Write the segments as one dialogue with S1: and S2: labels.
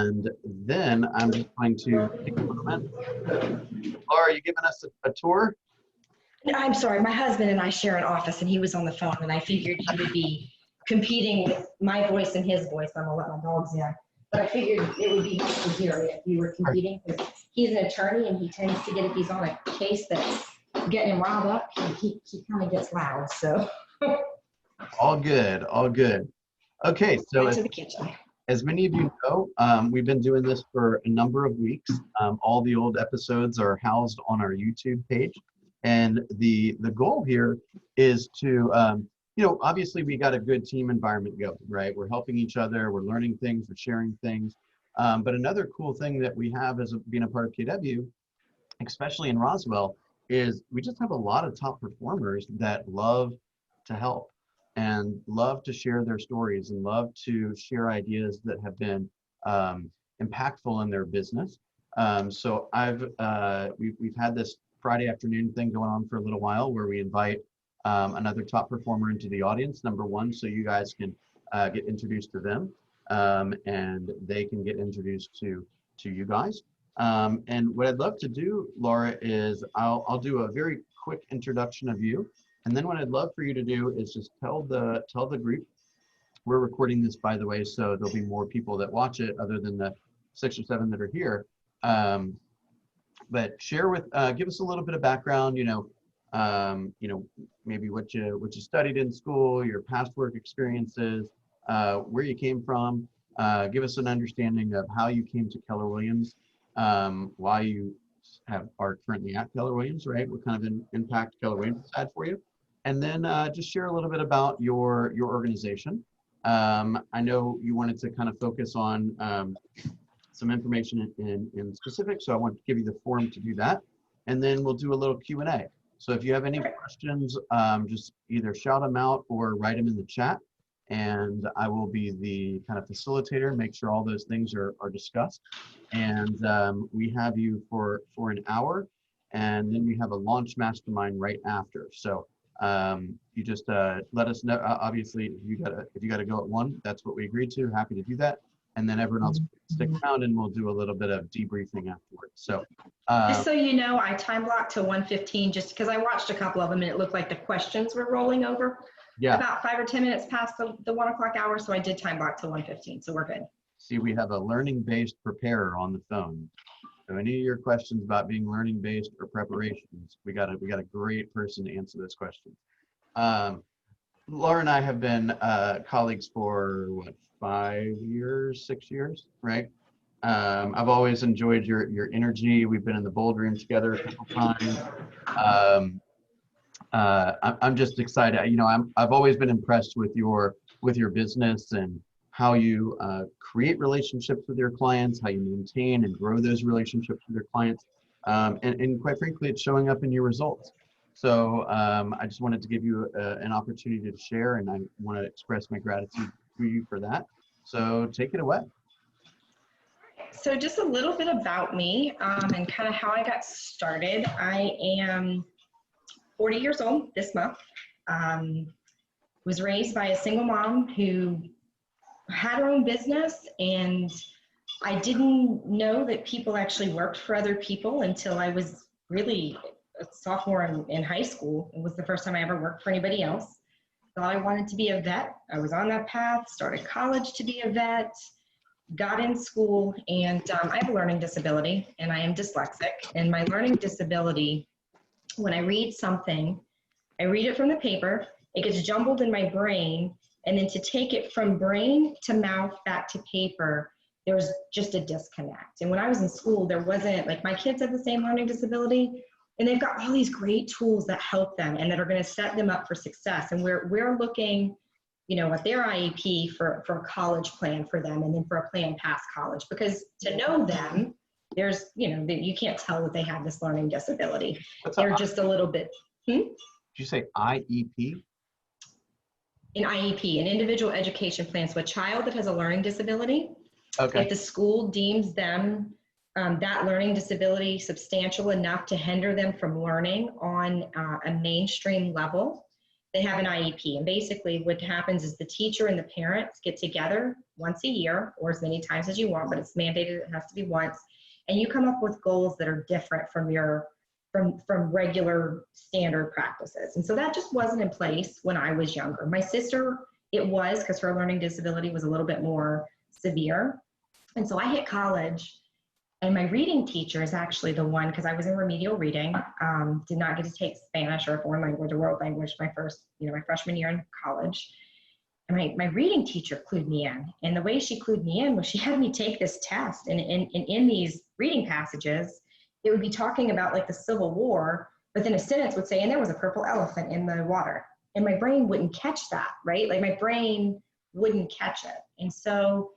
S1: And then I'm just going to take a moment. Laura, are you giving us a tour?
S2: I'm sorry, my husband and I share an office, and he was on the phone, and I figured he would be competing with my voice and his voice. I'm gonna let my dogs in, but I figured it would be helpful to hear if you were competing, because he's an attorney, and he tends to get, if he's on a case that's getting him riled up, he kind of gets loud. So
S1: All good, all good. Okay, so
S2: back to the kitchen.
S1: as many of you know, we've been doing this for a number of weeks. All the old episodes are housed on our YouTube page. And the goal here is to, obviously we got a good team environment going, right? We're helping each other, we're learning things, we're sharing things. But another cool thing that we have as being a part of KW, especially in Roswell, is we just have a lot of top performers that love to help and love to share their stories and love to share ideas that have been impactful in their business. So we've had this Friday afternoon thing going on for a little while where we invite another top performer into the audience, number one, so you guys can get introduced to them and they can get introduced to you guys. And what I'd love to do, Laura, is I'll do a very quick introduction of you. And then what I'd love for you to do is just tell the group, we're recording this, by the way, so there'll be more people that watch it other than the 6 or 7 that are here. But share give us a little bit of background, maybe what you studied in school, your past work experiences, where you came from. Give us an understanding of how you came to Keller Williams, why you are currently at Keller Williams, right? What kind of an impact Keller Williams has had for you. And then just share a little bit about your organization. I know you wanted to kind of focus on some information in specific, so I want to give you the forum to do that. And then we'll do a little Q&A. So if you have any questions, just either shout them out or write them in the chat. And I will be the kind of facilitator, make sure all those things are discussed. And we have you for an hour, and then we have a launch mastermind right after. So you just let us know. Obviously, if you gotta go at 1, that's what we agreed to. Happy to do that. And then everyone else stick around, and we'll do a little bit of debriefing afterwards. So
S2: just so you know, I time blocked to 1:15 just because I watched a couple of them and it looked like the questions were rolling over. Yeah. About 5 or 10 minutes past the 1 o'clock hour, so I did time block to 1:15, so we're good.
S1: See, we have a learning-based preparer on the phone. So any of your questions about being learning-based or preparations, we got a great person to answer those questions. Laura and I have been colleagues for what, 5 years, 6 years, right? I've always enjoyed your energy. We've been in the bold room together a couple times. I'm just excited. I've always been impressed with your business and how you create relationships with your clients, how you maintain and grow those relationships with your clients, and quite frankly, it's showing up in your results. So I just wanted to give you an opportunity to share, and I want to express my gratitude to you for that. So take it away.
S2: So just a little bit about me and kind of how I got started. I am 40 years old this month. Was raised by a single mom who had her own business, and I didn't know that people actually worked for other people until I was really a sophomore in high school. It was the first time I ever worked for anybody else. Thought I wanted to be a vet. I was on that path, started college to be a vet, got in school, and I have a learning disability, and I am dyslexic. And my learning disability, when I read something, I read it from the paper, it gets jumbled in my brain, and then to take it from brain to mouth back to paper, there's just a disconnect. And when I was in school, there wasn't, like, my kids have the same learning disability, and they've got all these great tools that help them and that are going to set them up for success. And we're looking, at their IEP for a college plan for them, and then for a plan past college, because to know them, there's, you can't tell that they have this learning disability. They're just a little bit. Did
S1: you say IEP?
S2: An IEP, an individual education plan. So a child that has a learning disability,
S1: okay,
S2: if the school deems them that learning disability substantial enough to hinder them from learning on a mainstream level, they have an IEP. And basically what happens is the teacher and the parents get together once a year or as many times as you want, but it's mandated, it has to be once. And you come up with goals that are different from your, from regular standard practices. And so that just wasn't in place when I was younger. My sister, it was, because her learning disability was a little bit more severe. And so I hit college. And my reading teacher is actually the one, because I was in remedial reading, did not get to take Spanish or a foreign language or world language my first, my freshman year in college. And my reading teacher clued me in. And the way she clued me in was she had me take this test. And in these reading passages, it would be talking about like the Civil War, but then a sentence would say, and there was a purple elephant in the water. And my brain wouldn't catch that, right? Like my brain wouldn't catch it. And so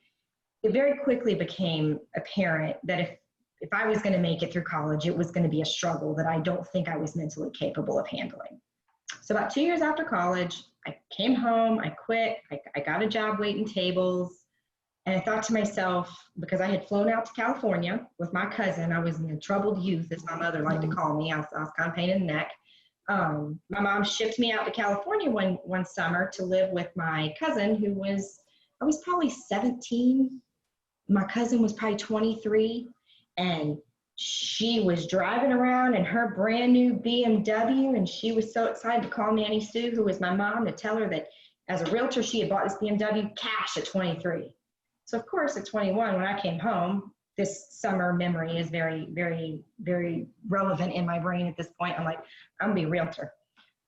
S2: it very quickly became apparent that if I was going to make it through college, it was going to be a struggle that I don't think I was mentally capable of handling. So about 2 years after college, I came home, I quit, I got a job waiting tables, and I thought to myself, because I had flown out to California with my cousin, I was in a troubled youth, as my mother liked to call me. I was kind of pain in the neck. My mom shipped me out to California one summer to live with my cousin, I was probably 17. My cousin was probably 23, and she was driving around in her brand new BMW, and she was so excited to call Nanny Sue, who was my mom, to tell her that as a realtor, she had bought this BMW cash at 23. So of course, at 21, when I came home, this summer memory is very, very, very relevant in my brain at this point. I'm like, I'm gonna be a realtor.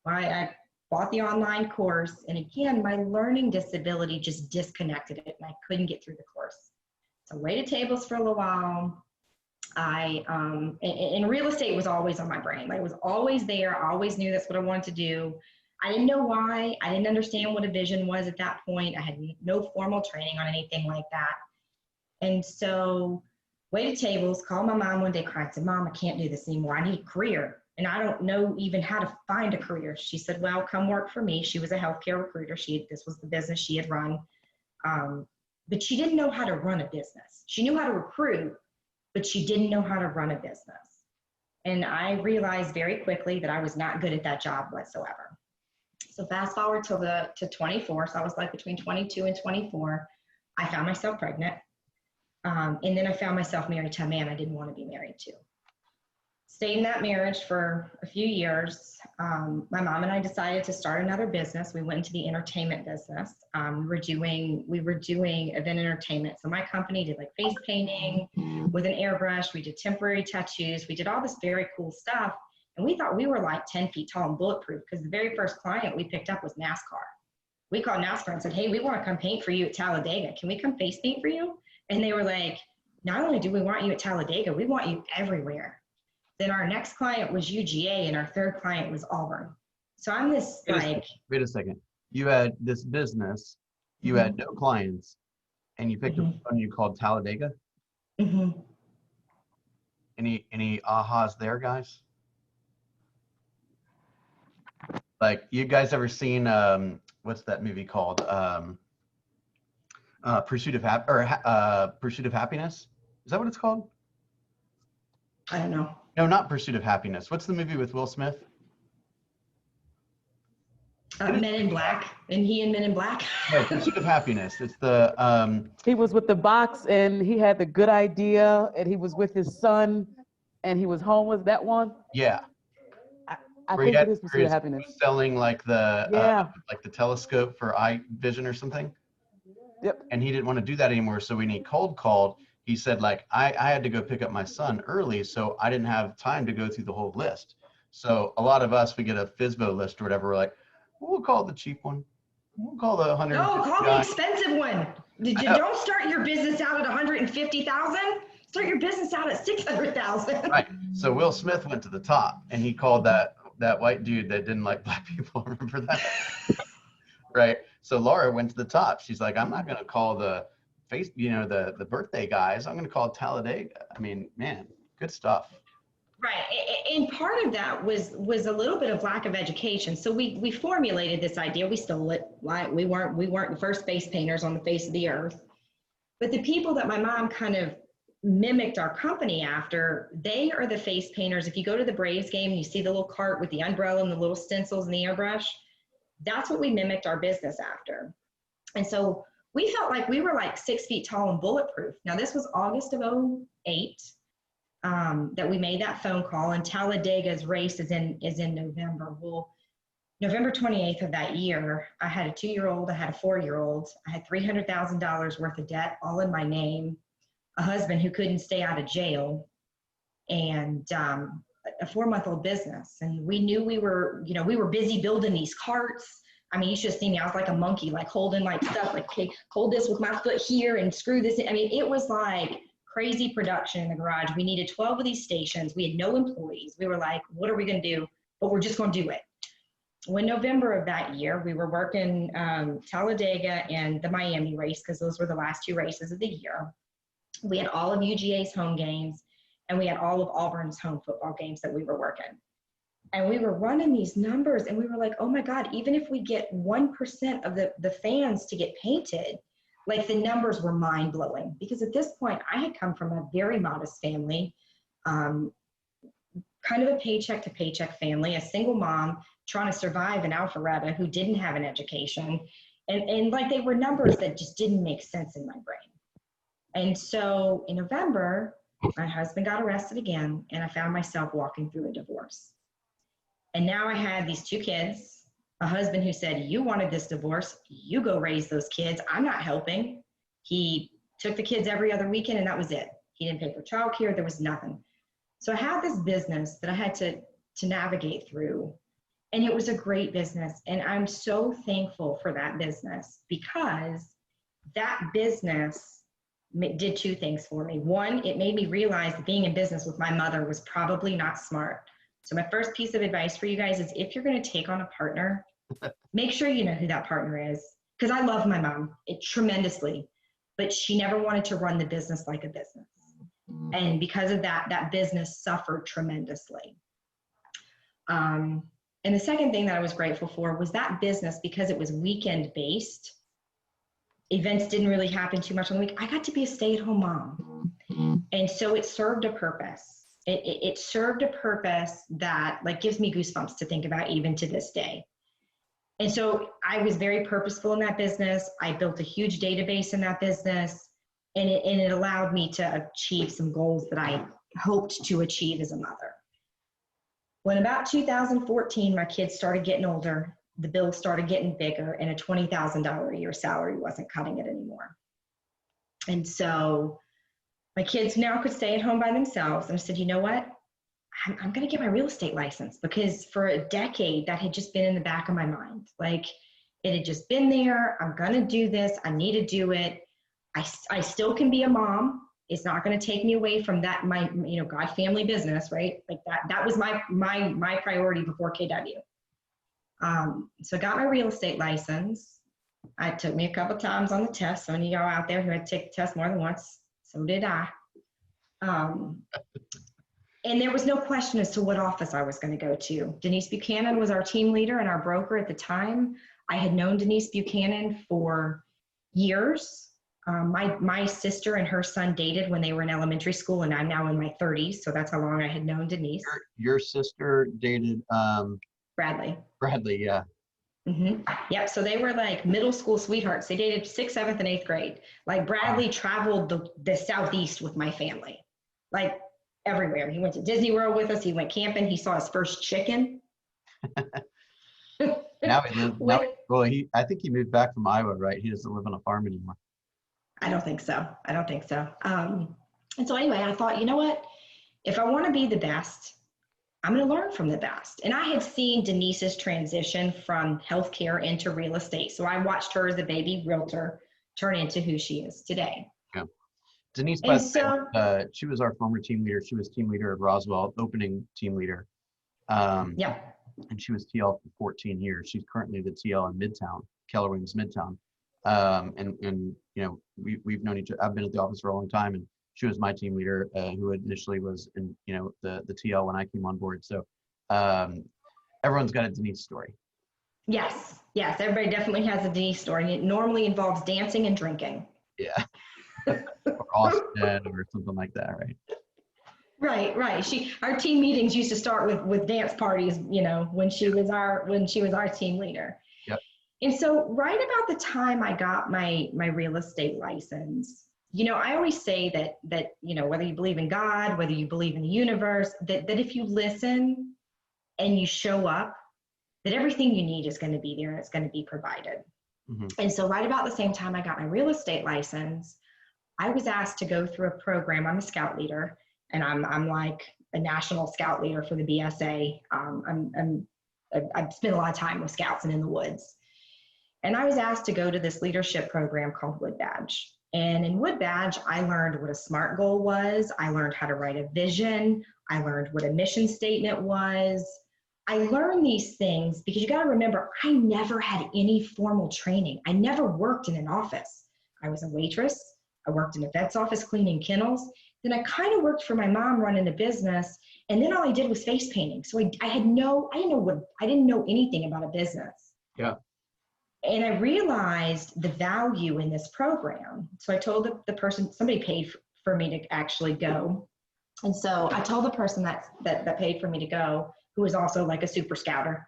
S2: I bought the online course, and again, my learning disability just disconnected it, and I couldn't get through the course. So I waited tables for a little while. And real estate was always on my brain. Like, it was always there. I always knew that's what I wanted to do. I didn't know why. I didn't understand what a vision was at that point. I had no formal training on anything like that. And so waited tables, called my mom one day, cried, said, Mom, I can't do this anymore. I need a career. And I don't know even how to find a career. She said, well, come work for me. She was a healthcare recruiter. This was the business she had run. But she didn't know how to run a business. She knew how to recruit, but she didn't know how to run a business. And I realized very quickly that I was not good at that job whatsoever. So fast forward to 24. So I was like between 22 and 24. I found myself pregnant. And then I found myself married to a man I didn't want to be married to. Stayed in that marriage for a few years. My mom and I decided to start another business. We went into the entertainment business. We were doing event entertainment. So my company did like face painting with an airbrush. We did temporary tattoos. We did all this very cool stuff. And we thought we were like 10 feet tall and bulletproof, because the very first client we picked up was NASCAR. We called NASCAR and said, hey, we want to come paint for you at Talladega. Can we come face paint for you? And they were like, not only do we want you at Talladega, we want you everywhere. Then our next client was UGA, and our third client was Auburn. So I'm this
S1: Wait a second. You had this business, you had no clients, and you picked up one you called Talladega? Any ahas there, guys? Like, you guys ever seen what's that movie called? Pursuit of Happiness? Is that what it's called?
S2: I don't know.
S1: No, not Pursuit of Happiness. What's the movie with Will Smith?
S2: Men in Black. And he in Men in Black?
S1: No, Pursuit of Happiness. It's the
S3: He was with the box, and he had the good idea, and he was with his son, and he was homeless. That one?
S1: Yeah.
S3: I think it is Pursuit of Happiness.
S1: Selling like the like the telescope for eye vision or something.
S3: Yep.
S1: And he didn't want to do that anymore. So when he cold called, he said, like, I had to go pick up my son early, so I didn't have time to go through the whole list. So a lot of us, we get a FSBO list or whatever. We're like, we'll call the cheap one. We'll call the 100.
S2: No, call the expensive one. Don't start your business out at 150,000. Start your business out at 600,000.
S1: Right. So Will Smith went to the top, and he called that white dude that didn't like black people. Remember that? Right. So Laura went to the top. She's like, I'm not going to call the the birthday guys. I'm going to call Talladega. I mean, man, good stuff.
S2: Right. And part of that was a little bit of lack of education. So we formulated this idea. We stole it. Like, we weren't the first face painters on the face of the earth. But the people that my mom kind of mimicked our company after, they are the face painters. If you go to the Braves game and you see the little cart with the umbrella and the little stencils and the airbrush, that's what we mimicked our business after. And so we felt like we were like 6 feet tall and bulletproof. Now, this was August of '08 that we made that phone call, and Talladega's race is in November. Well, November 28th of that year, I had a 2-year-old, I had a 4-year-old, I had $300,000 worth of debt all in my name, a husband who couldn't stay out of jail, and a 4-month-old business. And we knew we were busy building these carts. I mean, you should have seen me. I was like a monkey, like holding like stuff, like, okay, hold this with my foot here and screw this in. I mean, it was like crazy production in the garage. We needed 12 of these stations. We had no employees. We were like, what are we going to do? But we're just going to do it. When November of that year, we were working Talladega and the Miami race, because those were the last 2 races of the year. We had all of UGA's home games, and we had all of Auburn's home football games that we were working. And we were running these numbers, and we were like, oh my God, even if we get 1% of the fans to get painted, like the numbers were mind blowing. Because at this point, I had come from a very modest family, kind of a paycheck to paycheck family, a single mom trying to survive in Alpharetta who didn't have an education. And like they were numbers that just didn't make sense in my brain. And so in November, my husband got arrested again, and I found myself walking through a divorce. And now I had these 2 kids, a husband who said, you wanted this divorce, you go raise those kids, I'm not helping. He took the kids every other weekend, and that was it. He didn't pay for childcare, there was nothing. So I had this business that I had to navigate through, and it was a great business. And I'm so thankful for that business, because that business did 2 things for me. One, it made me realize that being in business with my mother was probably not smart. So my first piece of advice for you guys is, if you're going to take on a partner, make sure you know who that partner is. Because I love my mom tremendously, but she never wanted to run the business like a business. And because of that, that business suffered tremendously. And the second thing that I was grateful for was that business, because it was weekend based, events didn't really happen too much on the week. I got to be a stay-at-home mom. And so it served a purpose. It served a purpose that like gives me goosebumps to think about even to this day. And so I was very purposeful in that business. I built a huge database in that business, and it allowed me to achieve some goals that I hoped to achieve as a mother. When about 2014, my kids started getting older, the bills started getting bigger, and a $20,000 a year salary wasn't cutting it anymore. And so my kids now could stay at home by themselves. And I said, you know what? I'm going to get my real estate license, because for a decade that had just been in the back of my mind. Like it had just been there. I'm going to do this. I need to do it. I still can be a mom. It's not going to take me away from that, my, God, family business, right? Like that was my priority before KW. So I got my real estate license. It took me a couple times on the test. So any of y'all out there who had to take the test more than once, so did I. And there was no question as to what office I was going to go to. Denise Buchanan was our team leader and our broker at the time. I had known Denise Buchanan for years. My sister and her son dated when they were in elementary school, and I'm now in my 30s, so that's how long I had known Denise.
S1: Your sister dated
S2: Bradley.
S1: Bradley, yeah.
S2: Mm-hmm. Yep. So they were like middle school sweethearts. They dated 6th, 7th, and 8th grade. Like Bradley traveled the Southeast with my family, like everywhere. He went to Disney World with us. He went camping. He saw his first chicken.
S1: Now he lives. I think he moved back from Iowa, right? He doesn't live on a farm anymore.
S2: I don't think so. And so anyway, I thought, you know what? If I want to be the best, I'm going to learn from the best. And I had seen Denise's transition from healthcare into real estate. So I watched her as a baby realtor turn into who she is today.
S1: Yeah. Denise, she was our former team leader. She was team leader at Roswell, opening team leader.
S2: Yeah.
S1: And she was TL for 14 years. She's currently the TL in Midtown, Keller Williams Midtown. And we've known each other. I've been at the office for a long time, and she was my team leader, who initially was in, the TL when I came on board. So everyone's got a Denise story.
S2: Yes. Everybody definitely has a Denise story. It normally involves dancing and drinking.
S1: Yeah. Or Austin or something like that, right?
S2: Right. Our team meetings used to start with dance parties, when she was our team leader. And so right about the time I got my real estate license, I always say that whether you believe in God, whether you believe in the universe, that if you listen and you show up, that everything you need is going to be there and it's going to be provided.
S1: Mhm.
S2: And so right about the same time I got my real estate license, I was asked to go through a program. I'm a scout leader, and I'm like a national scout leader for the BSA. I've spent a lot of time with scouts and in the woods. And I was asked to go to this leadership program called Wood Badge. And in Wood Badge, I learned what a SMART goal was. I learned how to write a vision. I learned what a mission statement was. I learned these things because you got to remember, I never had any formal training. I never worked in an office. I was a waitress. I worked in a vet's office cleaning kennels. Then I kind of worked for my mom running a business. And then all I did was face painting. So I didn't know anything about a business.
S1: Yeah.
S2: And I realized the value in this program. So I told the person, somebody paid for me to actually go. And so I told the person that paid for me to go, who was also like a super scouter.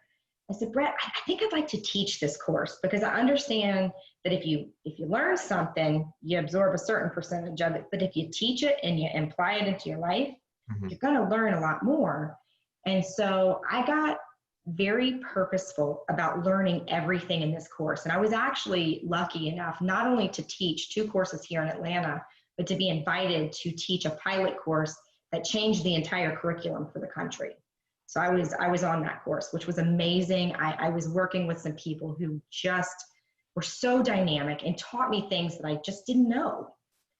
S2: I said, Brett, I think I'd like to teach this course because I understand that if you learn something, you absorb a certain percentage of it. But if you teach it and you apply it into your life,
S1: Mhm.
S2: you're going to learn a lot more. And so I got very purposeful about learning everything in this course. And I was actually lucky enough not only to teach 2 courses here in Atlanta, but to be invited to teach a pilot course that changed the entire curriculum for the country. So I was on that course, which was amazing. I was working with some people who just were so dynamic and taught me things that I just didn't know,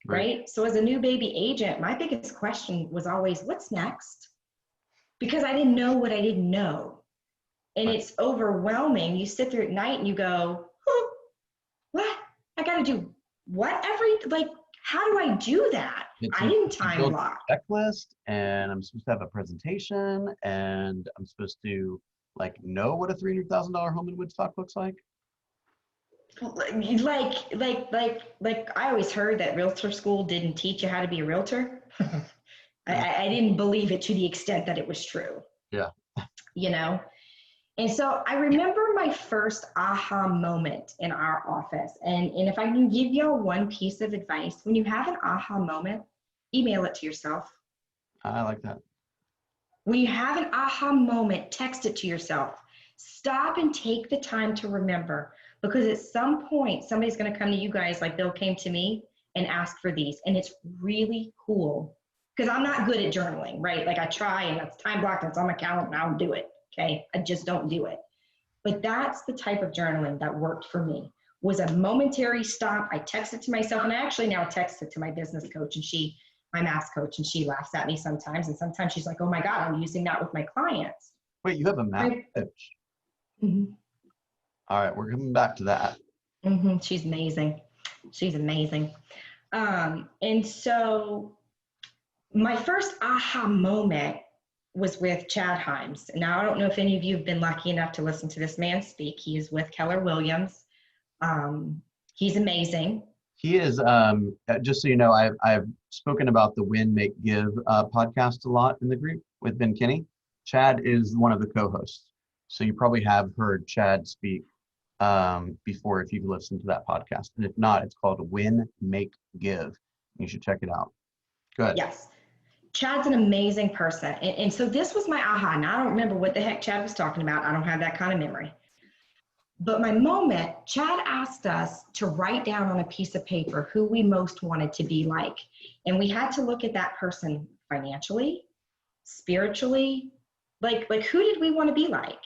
S2: right? So as a new baby agent, my biggest question was always, what's next? Because I didn't know what I didn't know. And it's overwhelming. You sit there at night and you go, oh, what? I got to do what how do I do that? I didn't time
S1: build
S2: block.
S1: a checklist, and I'm supposed to have a presentation, and I'm supposed to know what a $300,000 home in Woodstock looks like.
S2: Like I always heard that realtor school didn't teach you how to be a realtor. I didn't believe it to the extent that it was true.
S1: Yeah.
S2: And so I remember my first aha moment in our office. And if I can give y'all one piece of advice, when you have an aha moment, email it to yourself.
S1: I like that.
S2: When you have an aha moment, text it to yourself. Stop and take the time to remember, because at some point, somebody's going to come to you guys like Bill came to me and ask for these. And it's really cool because I'm not good at journaling, right? Like I try and that's time blocked, that's on my calendar and I don't do it. Okay, I just don't do it. But that's the type of journaling that worked for me. Was a momentary stop. I text it to myself, and I actually now text it to my business coach, and my maths coach, and she laughs at me sometimes. And sometimes she's like, "Oh my God, I'm using that with my clients."
S1: Wait, you have a math coach?
S2: Mm-hmm.
S1: All right, we're coming back to that.
S2: Mm-hmm. She's amazing. She's amazing. And so my first aha moment was with Chad Himes. Now, I don't know if any of you have been lucky enough to listen to this man speak. He is with Keller Williams. He's amazing.
S1: He is, just so you know, I've spoken about the Win, Make, Give podcast a lot in the group with Ben Kinney. Chad is one of the co-hosts. So you probably have heard Chad speak before if you've listened to that podcast. And if not, it's called Win, Make, Give. You should check it out. Go ahead.
S2: Yes. Chad's an amazing person. And so this was my aha. Now, I don't remember what the heck Chad was talking about. I don't have that kind of memory. But my moment, Chad asked us to write down on a piece of paper who we most wanted to be like. And we had to look at that person financially, spiritually, like who did we want to be like?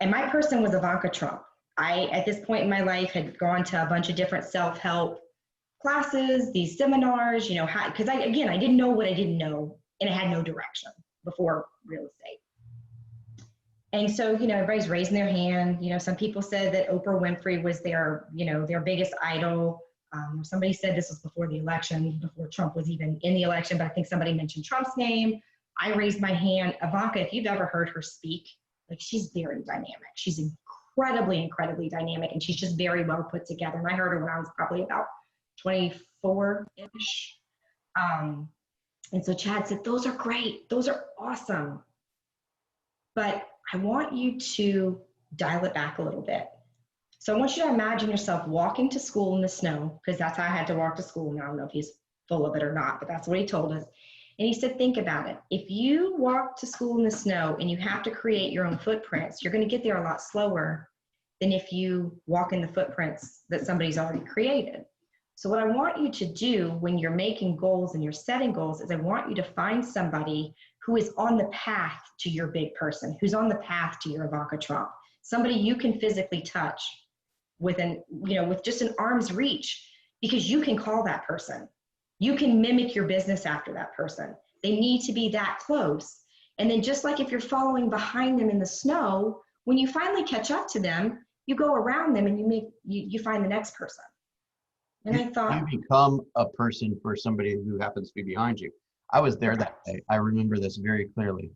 S2: And my person was Ivanka Trump. I, at this point in my life, had gone to a bunch of different self-help classes, these seminars, because I didn't know what I didn't know, and I had no direction before real estate. And so, everybody's raising their hand. Some people said that Oprah Winfrey was their biggest idol. Somebody said this was before the election, before Trump was even in the election, but I think somebody mentioned Trump's name. I raised my hand. Ivanka, if you've ever heard her speak, she's very dynamic. She's incredibly, incredibly dynamic, and she's just very well put together. And I heard her when I was probably about 24-ish. And so Chad said, those are great. Those are awesome. But I want you to dial it back a little bit. So I want you to imagine yourself walking to school in the snow, because that's how I had to walk to school. Now I don't know if he's full of it or not, but that's what he told us. And he said, think about it. If you walk to school in the snow and you have to create your own footprints, you're going to get there a lot slower than if you walk in the footprints that somebody's already created. So what I want you to do when you're making goals and you're setting goals is I want you to find somebody who is on the path to your big person, who's on the path to your Ivanka Trump, somebody you can physically touch with with just an arm's reach, because you can call that person. You can mimic your business after that person. They need to be that close. And then just like if you're following behind them in the snow, when you finally catch up to them, you go around them and you find the next person. And I thought,
S1: you become a person for somebody who happens to be behind you. I was there that day. I remember this very clearly.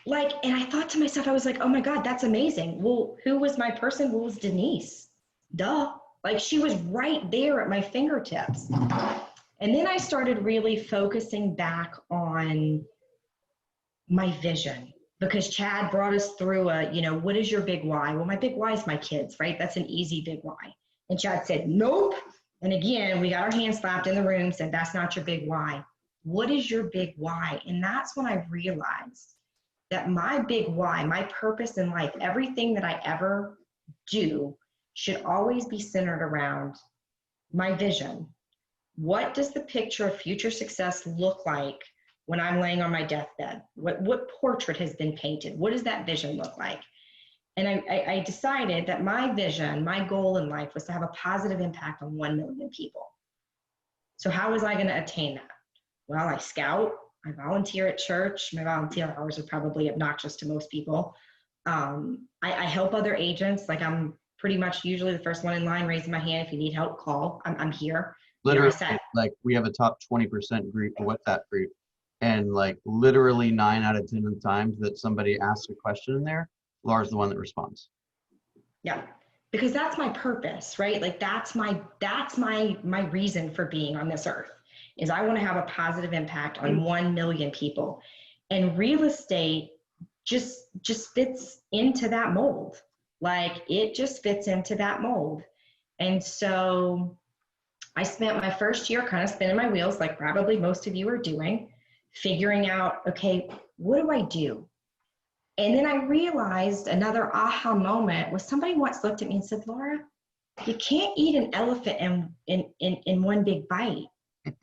S2: and I thought to myself, I was like, oh my God, that's amazing. Well, who was my person? Well, it was Denise. Duh. Like, she was right there at my fingertips. And then I started really focusing back on my vision, because Chad brought us through what is your big why? Well, my big why is my kids, right? That's an easy big why. And Chad said, nope. And again, we got our hands slapped in the room, said, that's not your big why. What is your big why? And that's when I realized that my big why, my purpose in life, everything that I ever do should always be centered around my vision. What does the picture of future success look like when I'm laying on my deathbed? What portrait has been painted? What does that vision look like? And I decided that my vision, my goal in life was to have a positive impact on 1 million people. So how was I going to attain that? Well, I scout, I volunteer at church. My volunteer hours are probably obnoxious to most people. I help other agents. Like, I'm pretty much usually the first one in line, raising my hand. If you need help, call. I'm here.
S1: Literally, like, we have a top 20% group, a WhatsApp group, and like literally 9 out of 10 of the times that somebody asks a question in there, Laura's the one that responds.
S2: Yeah, because that's my purpose, right? Like, that's my reason for being on this earth, is I want to have a positive impact on 1 million people. And real estate just fits into that mold. Like, it just fits into that mold. And so I spent my first year kind of spinning my wheels, like probably most of you are doing, figuring out, okay, what do I do? And then I realized another aha moment was somebody once looked at me and said, Laura, you can't eat an elephant in one big bite.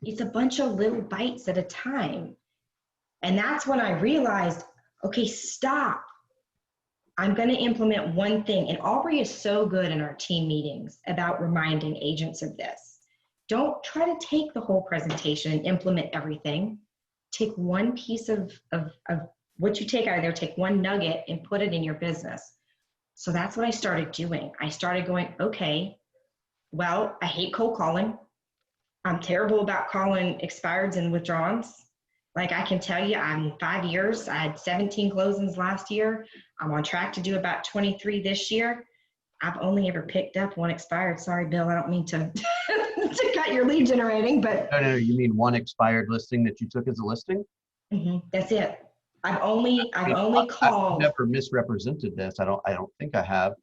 S2: It's a bunch of little bites at a time. And that's when I realized, okay, stop. I'm going to implement one thing. And Aubrey is so good in our team meetings about reminding agents of this. Don't try to take the whole presentation and implement everything. Take one piece of what you take out of there, take one nugget and put it in your business. So that's what I started doing. I started going, okay, well, I hate cold calling. I'm terrible about calling expireds and withdrawals. Like, I can tell you, I'm 5 years. I had 17 closings last year. I'm on track to do about 23 this year. I've only ever picked up one expired. Sorry, Bill, I don't mean to, to cut your lead generating, but.
S1: No, you mean one expired listing that you took as a listing?
S2: That's it. I've only called.
S1: I've never misrepresented this. I don't think I have.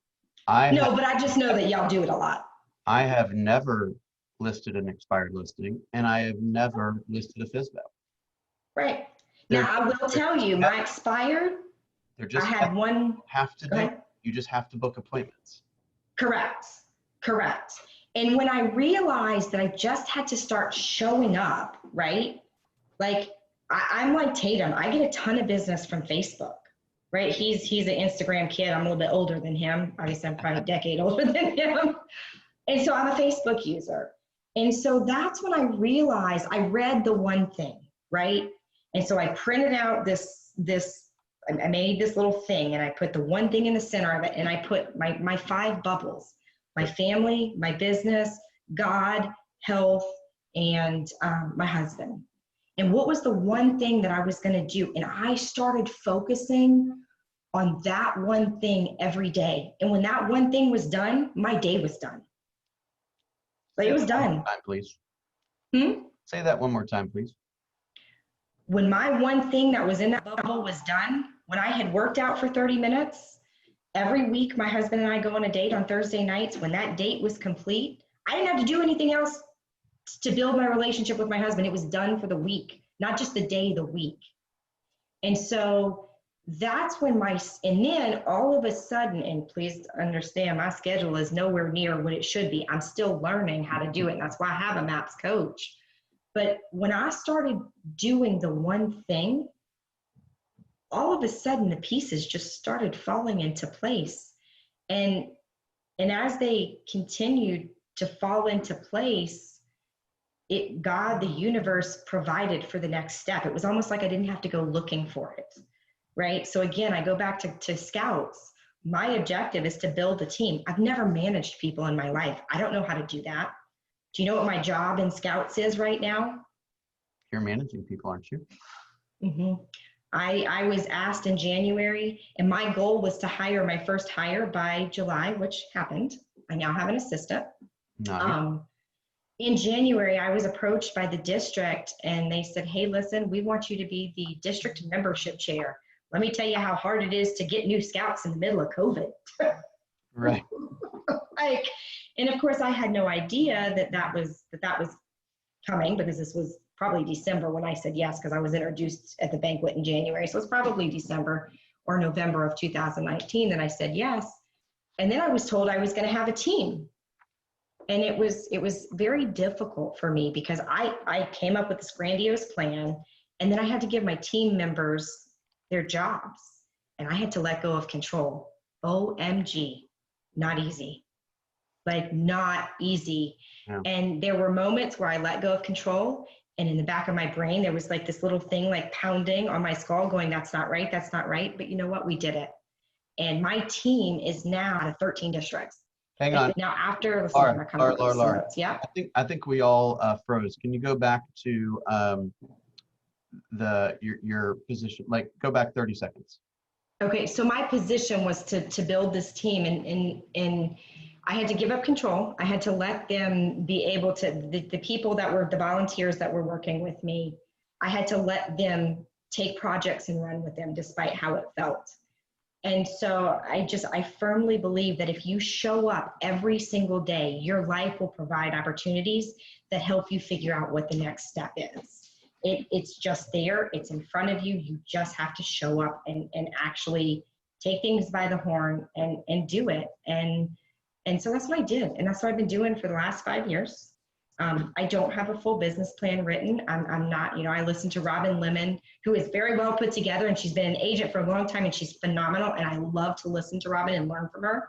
S2: But I just know that y'all do it a lot.
S1: I have never listed an expired listing, and I have never listed a FSBO.
S2: Right. Now, I will tell you, my expired,
S1: They're just,
S2: I had one.
S1: You just have to book appointments.
S2: Correct. And when I realized that I just had to start showing up, right? Like, I'm like Tatum. I get a ton of business from Facebook, right? He's an Instagram kid. I'm a little bit older than him. Obviously, I'm probably a decade older than him. And so I'm a Facebook user. And so that's when I realized I read the one thing, right? And so I printed out I made this little thing, and I put the one thing in the center of it, and I put my 5 bubbles: my family, my business, God, health, and my husband. And what was the one thing that I was going to do? And I started focusing on that one thing every day. And when that one thing was done, my day was done. Like, it was done.
S1: Time, please.
S2: Say
S1: that one more time, please.
S2: When my one thing that was in that bubble was done, when I had worked out for 30 minutes Every week, my husband and I go on a date on Thursday nights. When that date was complete, I didn't have to do anything else to build my relationship with my husband. It was done for the week, not just the day, the week. And so that's when and then all of a sudden, and please understand, my schedule is nowhere near what it should be. I'm still learning how to do it. And that's why I have a MAPS coach. But when I started doing the one thing, all of a sudden the pieces just started falling into place. And as they continued to fall into place, God, the universe provided for the next step. It was almost like I didn't have to go looking for it, right? So again, I go back to Scouts. My objective is to build a team. I've never managed people in my life. I don't know how to do that. Do you know what my job in Scouts is right now?
S1: You're managing people, aren't you?
S2: Mm-hmm. I was asked in January, and my goal was to hire my first hire by July, which happened. I now have an assistant.
S1: Nice.
S2: In January, I was approached by the district, and they said, hey, listen, we want you to be the district membership chair. Let me tell you how hard it is to get new Scouts in the middle of COVID.
S1: Right.
S2: And of course, I had no idea that was coming, because this was probably December when I said yes, because I was introduced at the banquet in January. So it's probably December or November of 2019 that I said yes. And then I was told I was going to have a team. And it was very difficult for me, because I came up with this grandiose plan, and then I had to give my team members their jobs, and I had to let go of control. OMG, not easy. Like, not easy.
S1: Yeah.
S2: And there were moments where I let go of control, and in the back of my brain, there was like this little thing like pounding on my skull going, that's not right, that's not right. But you know what? We did it. And my team is now out of 13 districts.
S1: Hang on.
S2: Now after,
S1: Laura.
S2: Yeah.
S1: I think we all froze. Can you go back to your position? Like, go back 30 seconds.
S2: Okay, so my position was to build this team, and I had to give up control. I had to let them be able to, the people that were the volunteers that were working with me, I had to let them take projects and run with them despite how it felt. And so I firmly believe that if you show up every single day, your life will provide opportunities that help you figure out what the next step is. It's just there, it's in front of you. You just have to show up and actually take things by the horn and do it. And so that's what I did. And that's what I've been doing for the last 5 years. I don't have a full business plan written. I'm not, I listen to Robin Lerman, who is very well put together, and she's been an agent for a long time, and she's phenomenal. And I love to listen to Robin and learn from her.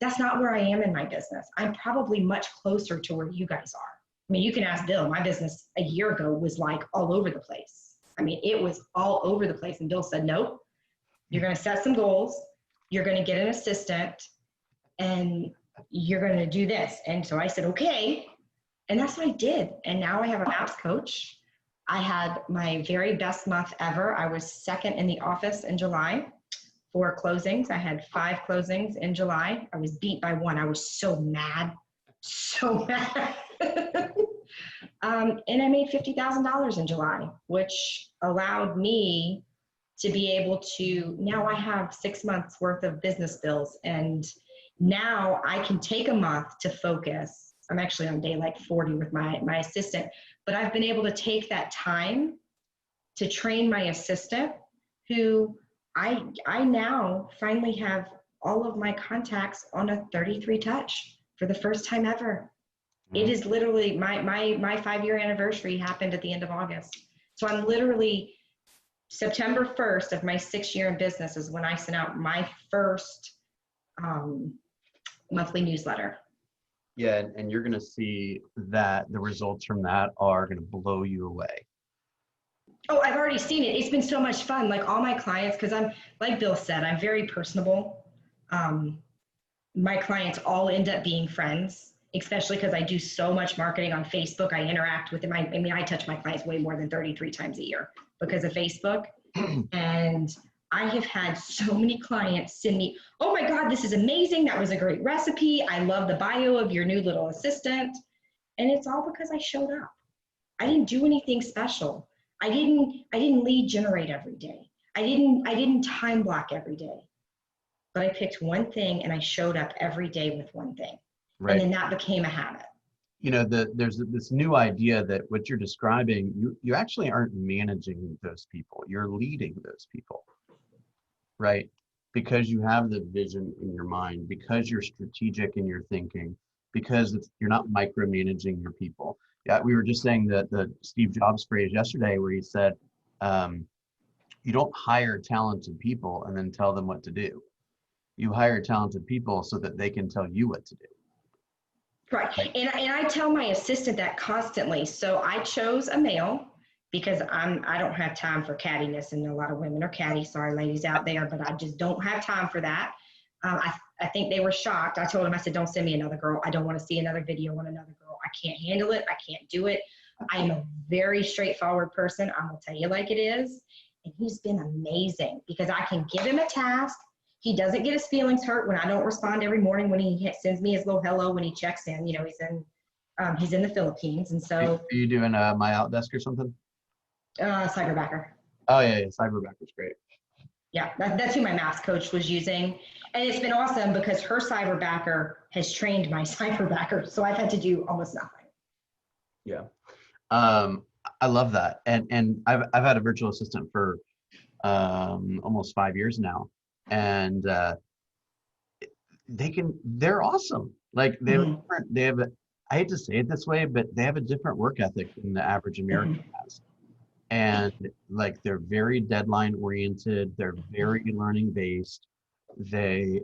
S2: That's not where I am in my business. I'm probably much closer to where you guys are. I mean, you can ask Bill. My business a year ago was like all over the place. I mean, it was all over the place. And Bill said, nope, you're going to set some goals. You're going to get an assistant, and you're going to do this. And so I said, okay. And that's what I did. And now I have a MAPS coach. I had my very best month ever. I was second in the office in July for closings. I had 5 closings in July. I was beat by 1. I was so mad, so mad. And I made $50,000 in July, which allowed me to be able to, now I have 6 months worth of business bills. And now I can take a month to focus. I'm actually on day like 40 with my assistant, but I've been able to take that time to train my assistant, who I now finally have all of my contacts on a 33 touch for the first time ever. It is literally my 5-year anniversary happened at the end of August. So I'm literally, September 1st of my 6th year in business is when I sent out my first monthly newsletter.
S1: Yeah, and you're going to see that the results from that are going to blow you away.
S2: Oh, I've already seen it. It's been so much fun. Like all my clients, because I'm, like Bill said, I'm very personable. My clients all end up being friends, especially because I do so much marketing on Facebook. I interact with them. I mean, I touch my clients way more than 33 times a year because of Facebook. And I have had so many clients send me, oh my God, this is amazing. That was a great recipe. I love the bio of your new little assistant. And it's all because I showed up. I didn't do anything special. I didn't lead generate every day. I didn't time block every day. but I picked one thing and I showed up every day with one thing.
S1: Right.
S2: And then that became a habit.
S1: You know, there's this new idea that what you're describing, you actually aren't managing those people, you're leading those people, right? Because you have the vision in your mind, because you're strategic in your thinking, because you're not micromanaging your people. Yeah, we were just saying that the Steve Jobs phrase yesterday where he said, you don't hire talented people and then tell them what to do. You hire talented people so that they can tell you what to do.
S2: Right. And I tell my assistant that constantly. So I chose a male because I don't have time for cattiness, and a lot of women are catty. Sorry, ladies out there, but I just don't have time for that. I think they were shocked. I told them, I said, don't send me another girl. I don't want to see another video on another girl. I can't handle it. I can't do it. I am a very straightforward person. I'm going to tell you like it is. And he's been amazing because I can give him a task. He doesn't get his feelings hurt when I don't respond every morning when he sends me his little hello when he checks in. You know, he's in the Philippines, and so.
S1: Are you doing my outdesk or something?
S2: Cyberbacker.
S1: Oh yeah, Cyberbacker's great.
S2: Yeah, that's who my maths coach was using, and it's been awesome because her Cyberbacker has trained my Cyberbacker, so I've had to do almost nothing.
S1: Yeah, I love that, and I've had a virtual assistant for almost 5 years now. And they're awesome. Like they have I hate to say it this way, but they have a different work ethic than the average American has. And like they're very deadline oriented, they're very learning based. They're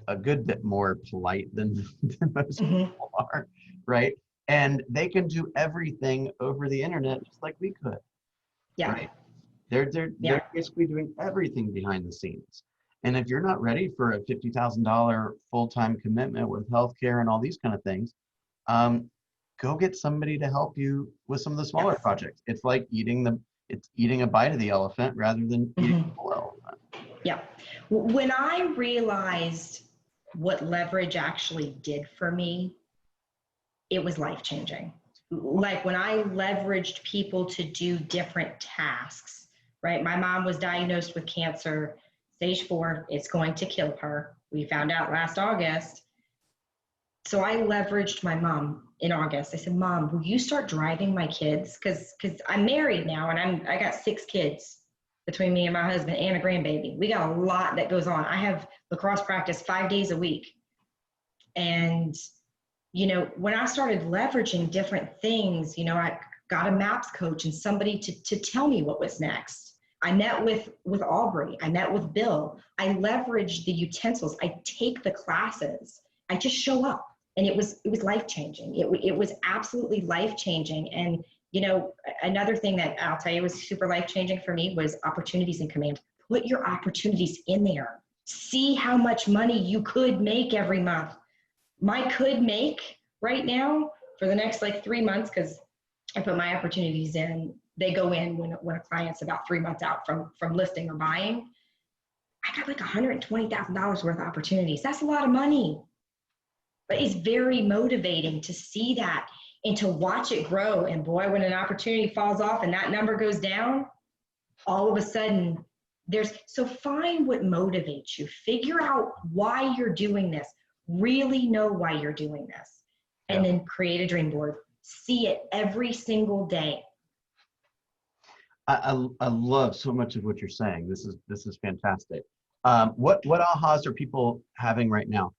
S1: a good bit more polite than most people are, right? And they can do everything over the internet just like we could.
S2: Yeah.
S1: Right? They're basically doing everything behind the scenes. And if you're not ready for a $50,000 full-time commitment with healthcare and all these kind of things, go get somebody to help you with some of the smaller projects. It's like eating a bite of the elephant rather than eating the whole elephant.
S2: Yeah. When I realized what leverage actually did for me, it was life-changing. Like when I leveraged people to do different tasks, right? My mom was diagnosed with cancer, stage 4. It's going to kill her. We found out last August. So I leveraged my mom in August. I said, Mom, will you start driving my kids? Because I'm married now and I got 6 kids between me and my husband and a grandbaby. We got a lot that goes on. I have lacrosse practice 5 days a week. And, you know, when I started leveraging different things, you know, I got a maps coach and somebody to tell me what was next. I met with Aubrey. I met with Bill. I leveraged the utensils. I take the classes. I just show up, and it was life-changing. It was absolutely life-changing. And, you know, another thing that I'll tell you was super life-changing for me was opportunities in command. Put your opportunities in there. See how much money you could make every month. My could make right now for the next like 3 months, because I put my opportunities in. They go in when a client's about 3 months out from listing or buying. I got like $120,000 worth of opportunities. That's a lot of money. But it's very motivating to see that and to watch it grow. And boy, when an opportunity falls off and that number goes down, all of a sudden so find what motivates you. Figure out why you're doing this. Really know why you're doing this. And then create a dream board. See it every single day.
S1: I love so much of what you're saying. This is fantastic. What ahas are people having right now?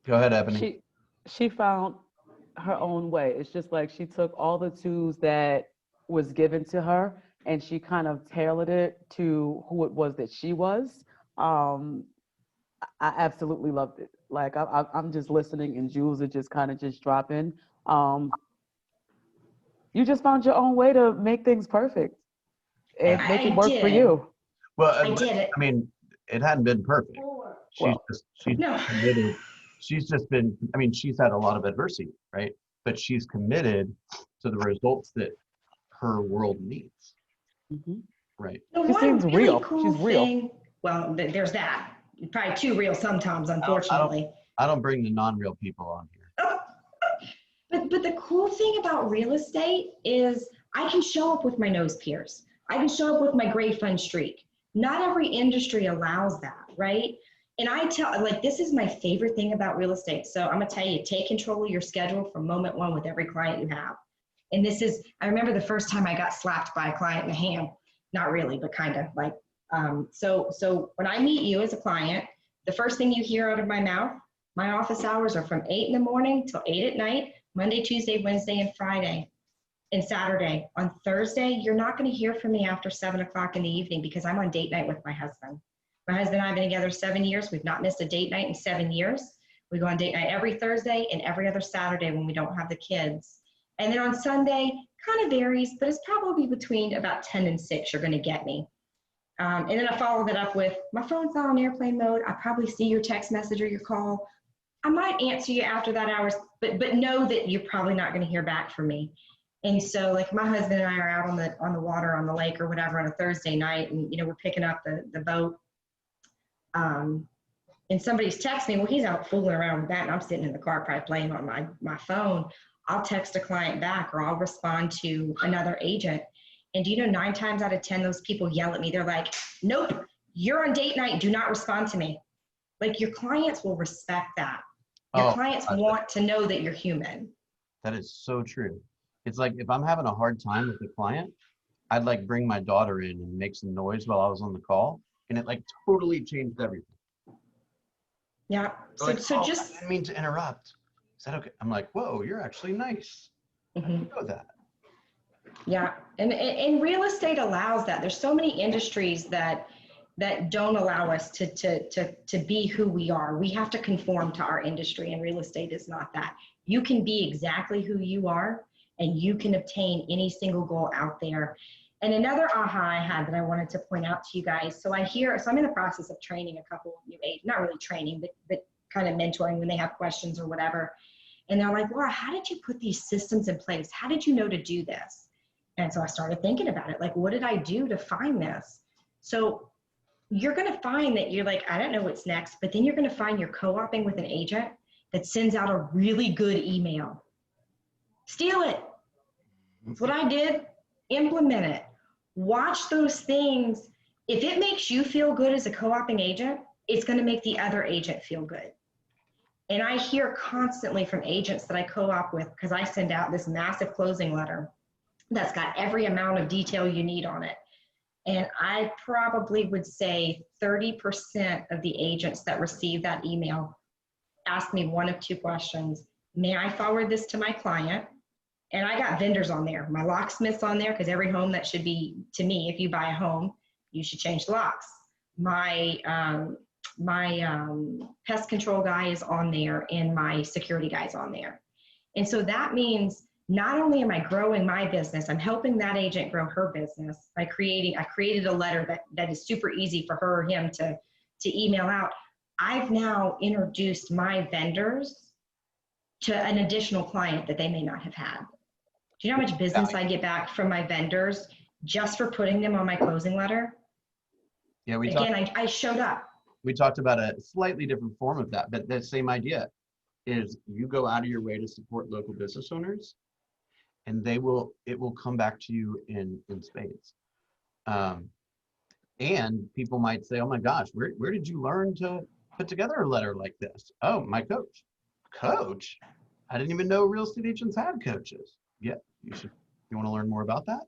S1: Go ahead, Ebony.
S3: She found her own way. It's just like she took all the tools that was given to her and she kind of tailored it to who it was that she was. I absolutely loved it. Like I'm just listening and jewels are just kind of just dropping. You just found your own way to make things perfect and make it work for you.
S1: Well,
S2: I did it.
S1: I mean, it hadn't been perfect. She's committed. She's just been, I mean, she's had a lot of adversity, right? But she's committed to the results that her world needs.
S3: Mm-hmm.
S1: Right.
S3: She seems
S2: really
S3: real.
S2: Cool
S3: She's real.
S2: thing, well, there's that. Probably too real sometimes, unfortunately.
S1: I don't bring the non-real people on here.
S2: But but the cool thing about real estate is I can show up with my nose pierced. I can show up with my gray fun streak. Not every industry allows that, right? And I tell, like, this is my favorite thing about real estate. So I'm gonna tell you, take control of your schedule from moment one with every client you have. And this is, I remember the first time I got slapped by a client in the hand. Not really, but kind of like, so when I meet you as a client, the first thing you hear out of my mouth, my office hours are from 8 in the morning till 8 at night, Monday, Tuesday, Wednesday, and Friday, and Saturday. On Thursday, you're not going to hear from me after 7 o'clock in the evening because I'm on date night with my husband. My husband and I have been together 7 years. We've not missed a date night in 7 years. We go on date night every Thursday and every other Saturday when we don't have the kids. And then on Sunday, kind of varies, but it's probably between about 10 and 6 you're going to get me. And then I follow that up with, my phone's not on airplane mode. I probably see your text message or your call. I might answer you after that hours, but know that you're probably not going to hear back from me. And so, like, my husband and I are out on the water, on the lake or whatever on a Thursday night, and, you know, we're picking up the boat. And somebody's texting me, well, he's out fooling around with that, and I'm sitting in the car probably playing on my phone. I'll text a client back, or I'll respond to another agent. And do you know, 9 times out of 10, those people yell at me. They're like, nope, you're on date night. Do not respond to me. Like, your clients will respect that. Your clients want to know that you're human.
S1: That is so true. It's like, if I'm having a hard time with a client, I'd like bring my daughter in and make some noise while I was on the call. And it like totally changed everything.
S2: Yeah. So,
S1: Like,
S2: so
S1: I
S2: just,
S1: didn't mean to interrupt. Is that okay? I'm like, whoa, you're actually nice. I didn't know that.
S2: yeah. And real estate allows that. There's so many industries that don't allow us to be who we are. We have to conform to our industry, and real estate is not that. You can be exactly who you are, and you can obtain any single goal out there. And another aha I had that I wanted to point out to you guys. So I'm in the process of training a couple of new agents, not really training, but kind of mentoring when they have questions or whatever. And they're like, Laura, how did you put these systems in place? How did you know to do this? And so I started thinking about it. Like, what did I do to find this? So you're going to find that you're like, I don't know what's next, but then you're going to find you're co-oping with an agent that sends out a really good email. Steal it. That's what I did. Implement it. Watch those things. If it makes you feel good as a co-oping agent, it's going to make the other agent feel good. And I hear constantly from agents that I co-op with, because I send out this massive closing letter that's got every amount of detail you need on it. And I probably would say 30% of the agents that receive that email ask me one of 2 questions. May I forward this to my client? And I got vendors on there. My locksmith's on there, because every home that should be, to me, if you buy a home, you should change the locks. My pest control guy is on there, and my security guy's on there. And so that means not only am I growing my business, I'm helping that agent grow her business by I created a letter that is super easy for her or him to email out. I've now introduced my vendors to an additional client that they may not have had. Do you know how much business I get back from my vendors just for putting them on my closing letter?
S1: Yeah,
S2: I showed up.
S1: We talked about a slightly different form of that, but the same idea is you go out of your way to support local business owners, and it will come back to you in spades. And people might say, oh my gosh, where did you learn to put together a letter like this? Oh, my coach. Coach? I didn't even know real estate agents had coaches. Yeah, you want to learn more about that?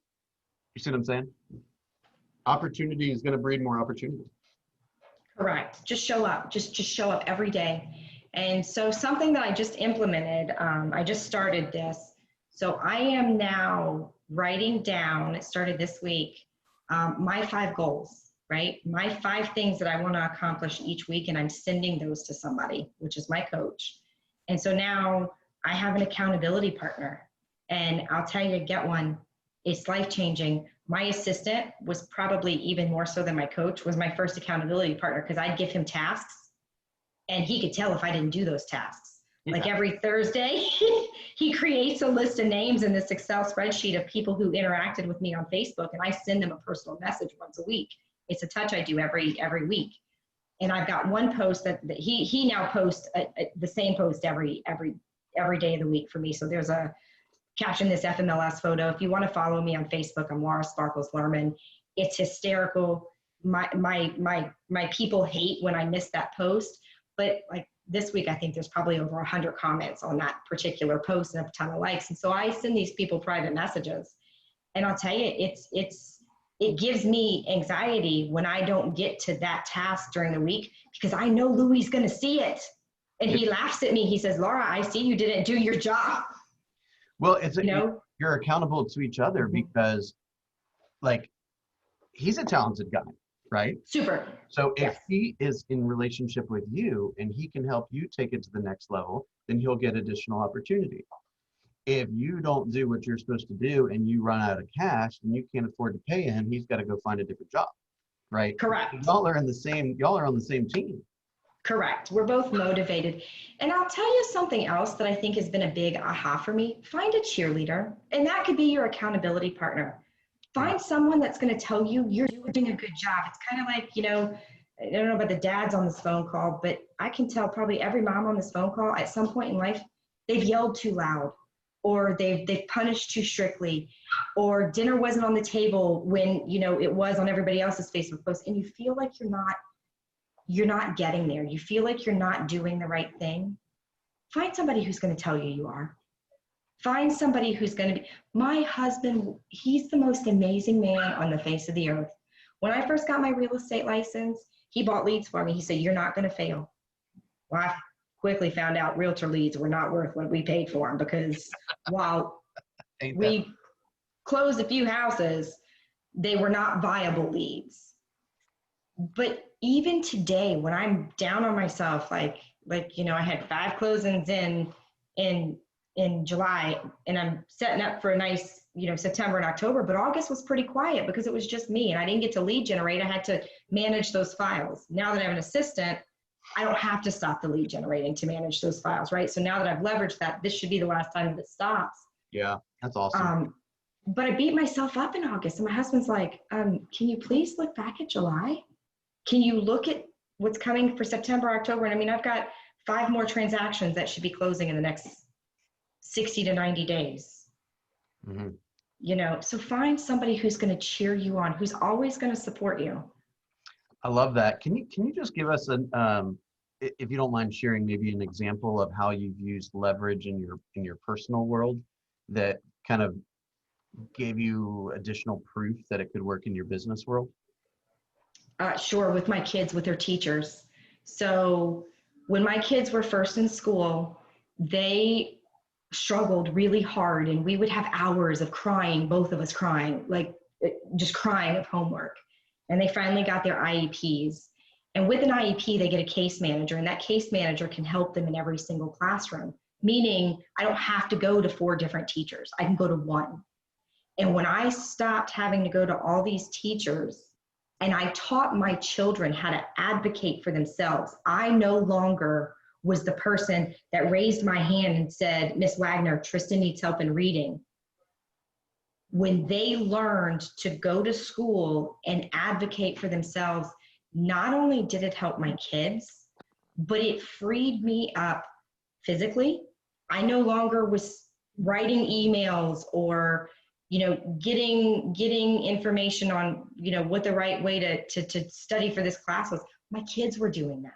S1: You see what I'm saying? Opportunity is going to breed more opportunity.
S2: Correct. Just show up. Just show up every day. And so something that I just implemented, I just started this. So I am now writing down, it started this week, my 5 goals, right? My 5 things that I want to accomplish each week, and I'm sending those to somebody, which is my coach. And so now I have an accountability partner, and I'll tell you, get one. It's life-changing. My assistant was probably even more so than my coach, was my first accountability partner, because I'd give him tasks and he could tell if I didn't do those tasks. Yeah. Like every Thursday, he creates a list of names in this Excel spreadsheet of people who interacted with me on Facebook, and I send them a personal message once a week. It's a touch I do every week. And I've got one post that he now posts the same post every every day of the week for me. So there's a caption this FMLS photo. If you want to follow me on Facebook, I'm Laura Sparkles Lerman. It's hysterical. My people hate when I miss that post, but like this week, I think there's probably over 100 comments on that particular post and a ton of likes. And so I send these people private messages, and I'll tell you, it gives me anxiety when I don't get to that task during the week, because I know Louie's going to see it. And he laughs at me. He says, Laura, I see you didn't do your job.
S1: Well, you're accountable to each other, because like, he's a talented guy, right?
S2: Super.
S1: So if
S2: Yes.
S1: he is in relationship with you and he can help you take it to the next level, then he'll get additional opportunity. If you don't do what you're supposed to do and you run out of cash and you can't afford to pay him, he's got to go find a different job, right?
S2: Correct.
S1: Y'all are on the same team.
S2: Correct. We're both motivated. And I'll tell you something else that I think has been a big aha for me. Find a cheerleader, and that could be your accountability partner. Find someone that's going to tell you you're doing a good job. It's kind of like, I don't know about the dads on this phone call, but I can tell probably every mom on this phone call at some point in life, they've yelled too loud, or they've punished too strictly, or dinner wasn't on the table when, it was on everybody else's Facebook post, and you feel like you're not getting there. You feel like you're not doing the right thing. Find somebody who's going to tell you you are. Find somebody who's going to be. My husband, he's the most amazing man on the face of the earth. When I first got my real estate license, he bought leads for me. He said, you're not going to fail. Well, I quickly found out realtor leads were not worth what we paid for them, because while we closed a few houses, they were not viable leads. But even today, when I'm down on myself, I had 5 closings in July, and I'm setting up for a nice, September and October, but August was pretty quiet because it was just me and I didn't get to lead generate. I had to manage those files. Now that I have an assistant, I don't have to stop the lead generating to manage those files, right? So now that I've leveraged that, this should be the last time that it stops.
S1: Yeah, that's awesome.
S2: But I beat myself up in August, and my husband's like, can you please look back at July? Can you look at what's coming for September, October? And I mean, I've got 5 more transactions that should be closing in the next 60 to 90 days.
S1: Mm-hmm.
S2: So find somebody who's going to cheer you on, who's always going to support you.
S1: I love that. Can you just give us if you don't mind sharing, maybe an example of how you've used leverage in your personal world that kind of gave you additional proof that it could work in your business world?
S2: Sure, with my kids, with their teachers. So when my kids were first in school, they struggled really hard, and we would have hours of crying, both of us crying, like just crying of homework. And they finally got their IEPs. And with an IEP, they get a case manager, and that case manager can help them in every single classroom, meaning I don't have to go to 4 different teachers. I can go to 1. And when I stopped having to go to all these teachers, and I taught my children how to advocate for themselves, I no longer was the person that raised my hand and said, Miss Wagner, Tristan needs help in reading. When they learned to go to school and advocate for themselves, not only did it help my kids, but it freed me up physically. I no longer was writing emails or getting information on, what the right way to study for this class was. My kids were doing that.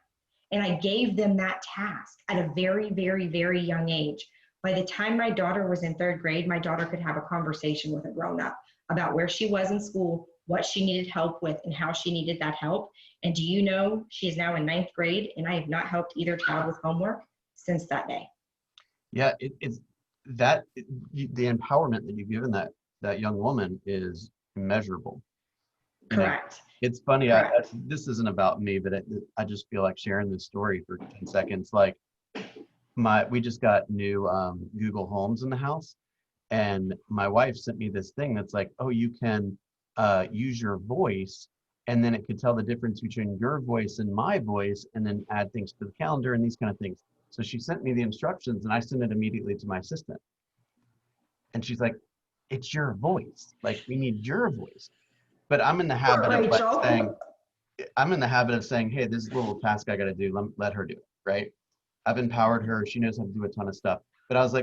S2: And I gave them that task at a very, very, very young age. By the time my daughter was in 3rd grade, my daughter could have a conversation with a grown-up about where she was in school, what she needed help with, and how she needed that help. And do you know, she is now in 9th grade, and I have not helped either child with homework since that day.
S1: Yeah, it's that the empowerment that you've given that young woman is immeasurable.
S2: Correct.
S1: It's funny. This isn't about me, but I just feel like sharing this story for 10 seconds. Like we just got new Google Homes in the house, and my wife sent me this thing that's like, oh, you can use your voice, and then it could tell the difference between your voice and my voice, and then add things to the calendar and these kind of things. So she sent me the instructions, and I sent it immediately to my assistant. And she's like, it's your voice. Like, we need your voice. But I'm in the habit of saying, hey, this is a little task I got to do. Let her do it, right? I've empowered her. She knows how to do a ton of stuff. But I was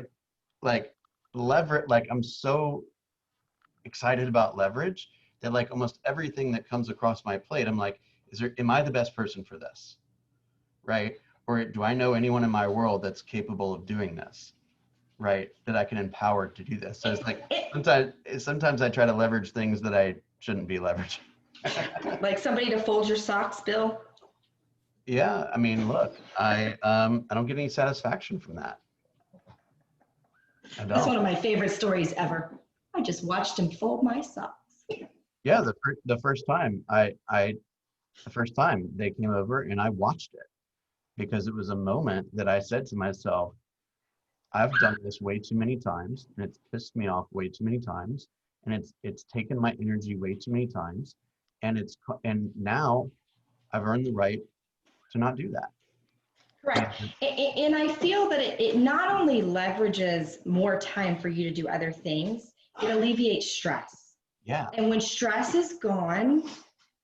S1: like leverage, like I'm so excited about leverage that like almost everything that comes across my plate, I'm like, am I the best person for this? Right? Or do I know anyone in my world that's capable of doing this? Right? That I can empower to do this. So it's like sometimes I try to leverage things that I shouldn't be leveraging.
S2: Like somebody to fold your socks, Bill?
S1: Yeah, I mean, look, I don't get any satisfaction from that. I
S2: That's one
S1: don't.
S2: of my favorite stories ever. I just watched him fold my socks.
S1: Yeah, the first time the first time they came over and I watched it because it was a moment that I said to myself, I've done this way too many times and it's pissed me off way too many times and it's taken my energy way too many times and now I've earned the right to not do that.
S2: Correct. And I feel that it not only leverages more time for you to do other things, it alleviates stress.
S1: Yeah.
S2: And when stress is gone,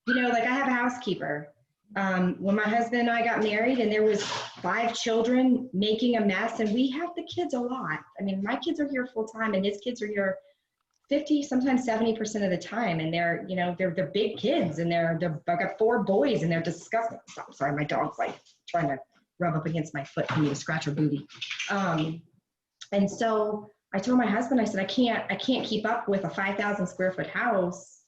S2: you know, like I have a housekeeper. When my husband and I got married and there was 5 children making a mess, and we have the kids a lot. I mean, my kids are here full time and his kids are here 50, sometimes 70% of the time. And they're, you know, they're big kids and I've got 4 boys and they're disgusting. I'm sorry, my dog's like trying to rub up against my foot for me to scratch her booty. And so I told my husband, I said, I can't keep up with a 5,000 square foot house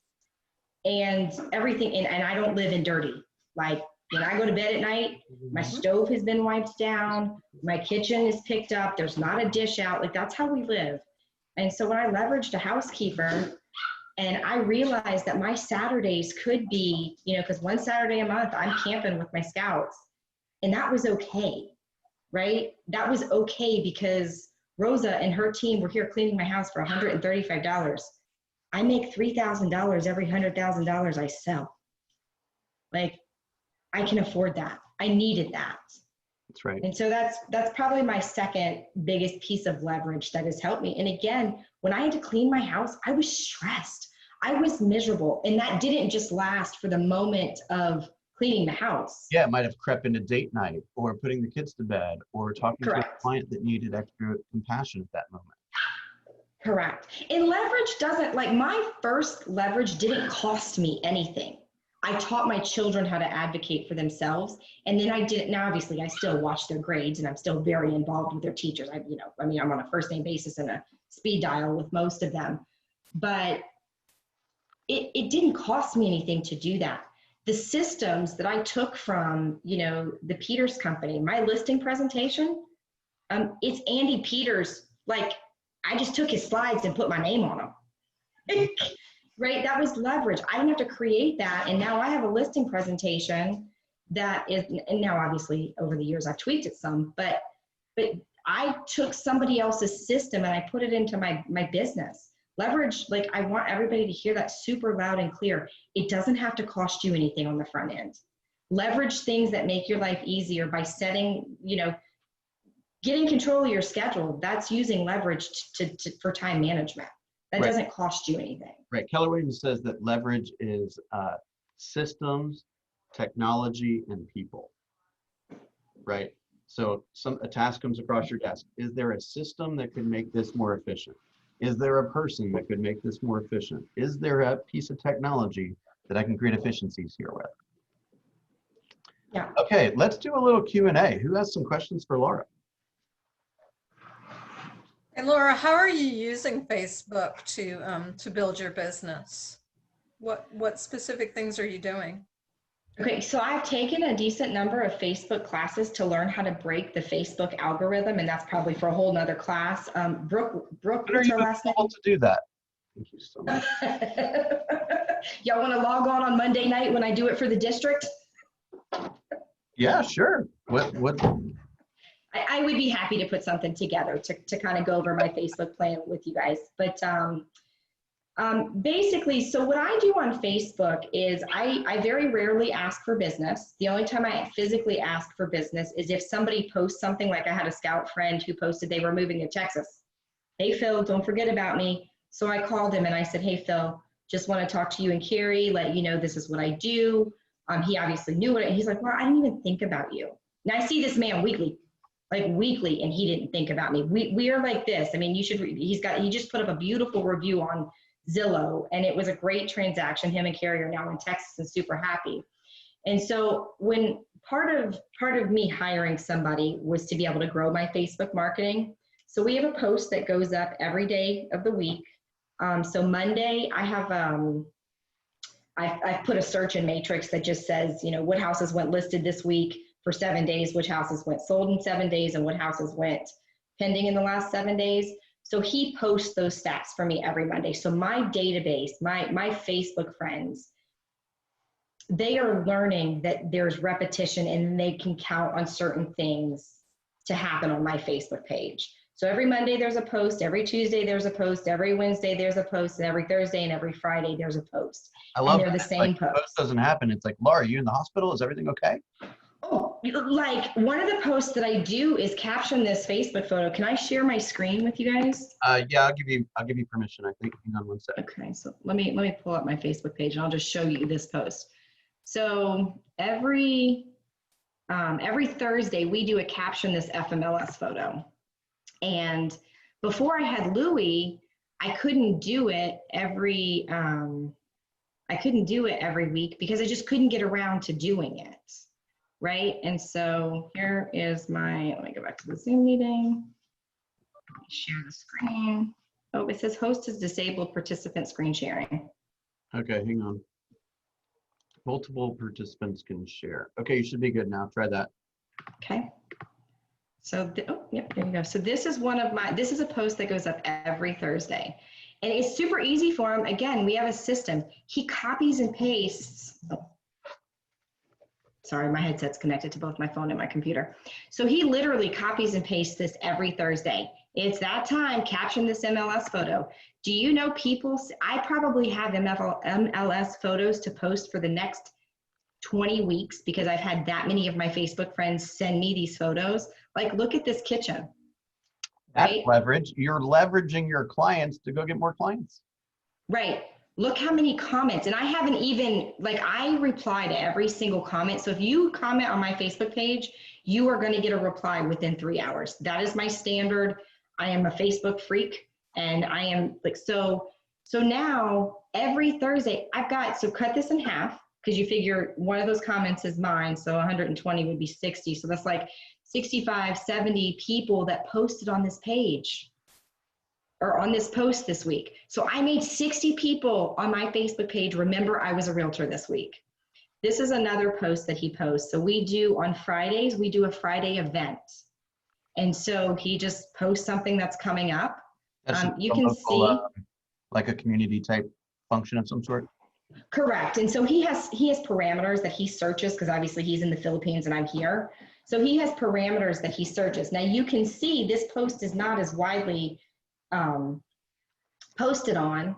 S2: and everything. And I don't live in dirty. Like when I go to bed at night, my stove has been wiped down. My kitchen is picked up. There's not a dish out. Like that's how we live. And so when I leveraged a housekeeper and I realized that my Saturdays could be, you know, because one Saturday a month I'm camping with my scouts, and that was okay, right? That was okay because Rosa and her team were here cleaning my house for $135. I make $3,000 every $100,000 I sell. Like, I can afford that. I needed that.
S1: That's right.
S2: And so that's probably my second biggest piece of leverage that has helped me. And again, when I had to clean my house, I was stressed. I was miserable. And that didn't just last for the moment of cleaning the house.
S1: Yeah, it might have crept into date night or putting the kids to bed or talking to a client that needed extra compassion at that moment.
S2: Correct. And leverage doesn't, like my first leverage didn't cost me anything. I taught my children how to advocate for themselves. And then I did, now obviously I still watch their grades and I'm still very involved with their teachers. I'm on a first name basis and a speed dial with most of them, but it didn't cost me anything to do that. The systems that I took from, you know, the Peters company, my listing presentation, it's Andy Peters. Like I just took his slides and put my name on them. Right? That was leverage. I didn't have to create that. And now I have a listing presentation that is, and now obviously over the years I've tweaked it some, but I took somebody else's system and I put it into my business. Leverage, like I want everybody to hear that super loud and clear. It doesn't have to cost you anything on the front end. Leverage things that make your life easier by setting, you know, getting control of your schedule. That's using leverage for time management. That doesn't cost you anything.
S1: Right. Keller Williams says that leverage is systems, technology, and people. Right. So a task comes across your desk. Is there a system that could make this more efficient? Is there a person that could make this more efficient? Is there a piece of technology that I can create efficiencies here with?
S2: Yeah.
S1: Okay, let's do a little Q&A. Who has some questions for Laura?
S4: And Laura, how are you using Facebook to build your business? What specific things are you doing?
S2: Okay, so I've taken a decent number of Facebook classes to learn how to break the Facebook algorithm, and that's probably for a whole nother class. Brooke, what's her last name?
S1: To do that. Thank you so much.
S2: Y'all want to log on Monday night when I do it for the district?
S1: Yeah, sure. What?
S2: I would be happy to put something together to kind of go over my Facebook plan with you guys. But basically, so what I do on Facebook is I very rarely ask for business. The only time I physically ask for business is if somebody posts something, like I had a scout friend who posted they were moving to Texas. Hey, Phil, don't forget about me. So I called him and I said, hey, Phil, just want to talk to you and Carrie, let you know this is what I do. He obviously knew it. He's like, well, I didn't even think about you. Now I see this man weekly. like weekly, and he didn't think about me. We are like this. I mean, you should read. He just put up a beautiful review on Zillow, and it was a great transaction. Him and Carrie are now in Texas and super happy. And so when part of me hiring somebody was to be able to grow my Facebook marketing. So we have a post that goes up every day of the week. So Monday, I have I've put a search in matrix that just says, you know, what houses went listed this week for 7 days, which houses went sold in 7 days, and what houses went pending in the last 7 days. So he posts those stats for me every Monday. So my database, my Facebook friends, they are learning that there's repetition and they can count on certain things to happen on my Facebook page. So every Monday there's a post, every Tuesday there's a post, every Wednesday there's a post, and every Thursday and every Friday there's a post.
S1: I love
S2: and they're the
S1: that.
S2: same
S1: Like,
S2: post.
S1: post doesn't happen. It's like, Laura, are you in the hospital? Is everything okay?
S2: Oh, like one of the posts that I do is caption this Facebook photo. Can I share my screen with you guys?
S1: Yeah, I'll give you permission. I think. Hang on one second.
S2: Okay, so let me pull up my Facebook page and I'll just show you this post. So every Thursday we do a caption this FMLS photo. And before I had Louie, I couldn't do it every week because I just couldn't get around to doing it. Right. And so here is let me go back to the Zoom meeting. Share the screen. Oh, it says host is disabled participant screen sharing.
S1: Okay, hang on. Multiple participants can share. Okay, you should be good now. Try that.
S2: Okay. So, yep, there you go. So this is this is a post that goes up every Thursday. And it's super easy for him. Again, we have a system. He copies and pastes. Oh, sorry, my headset's connected to both my phone and my computer. So he literally copies and pastes this every Thursday. It's that time, caption this MLS photo. Do you know I probably have MLS photos to post for the next 20 weeks because I've had that many of my Facebook friends send me these photos. Like, look at this kitchen.
S1: That's
S2: right?
S1: leverage. You're leveraging your clients to go get more clients.
S2: Right. Look how many comments. And I haven't even, I reply to every single comment. So if you comment on my Facebook page, you are going to get a reply within 3 hours. That is my standard. I am a Facebook freak. And I am so now every Thursday so cut this in half, because you figure one of those comments is mine. So 120 would be 60. So that's like 65, 70 people that posted on this page or on this post this week. So I made 60 people on my Facebook page remember I was a realtor this week. This is another post that he posts. So on Fridays, we do a Friday event. And so he just posts something that's coming up. You can see
S1: like a community type function of some sort.
S2: Correct. And so he has parameters that he searches, because obviously he's in the Philippines and I'm here. So he has parameters that he searches. Now you can see this post is not as widely posted on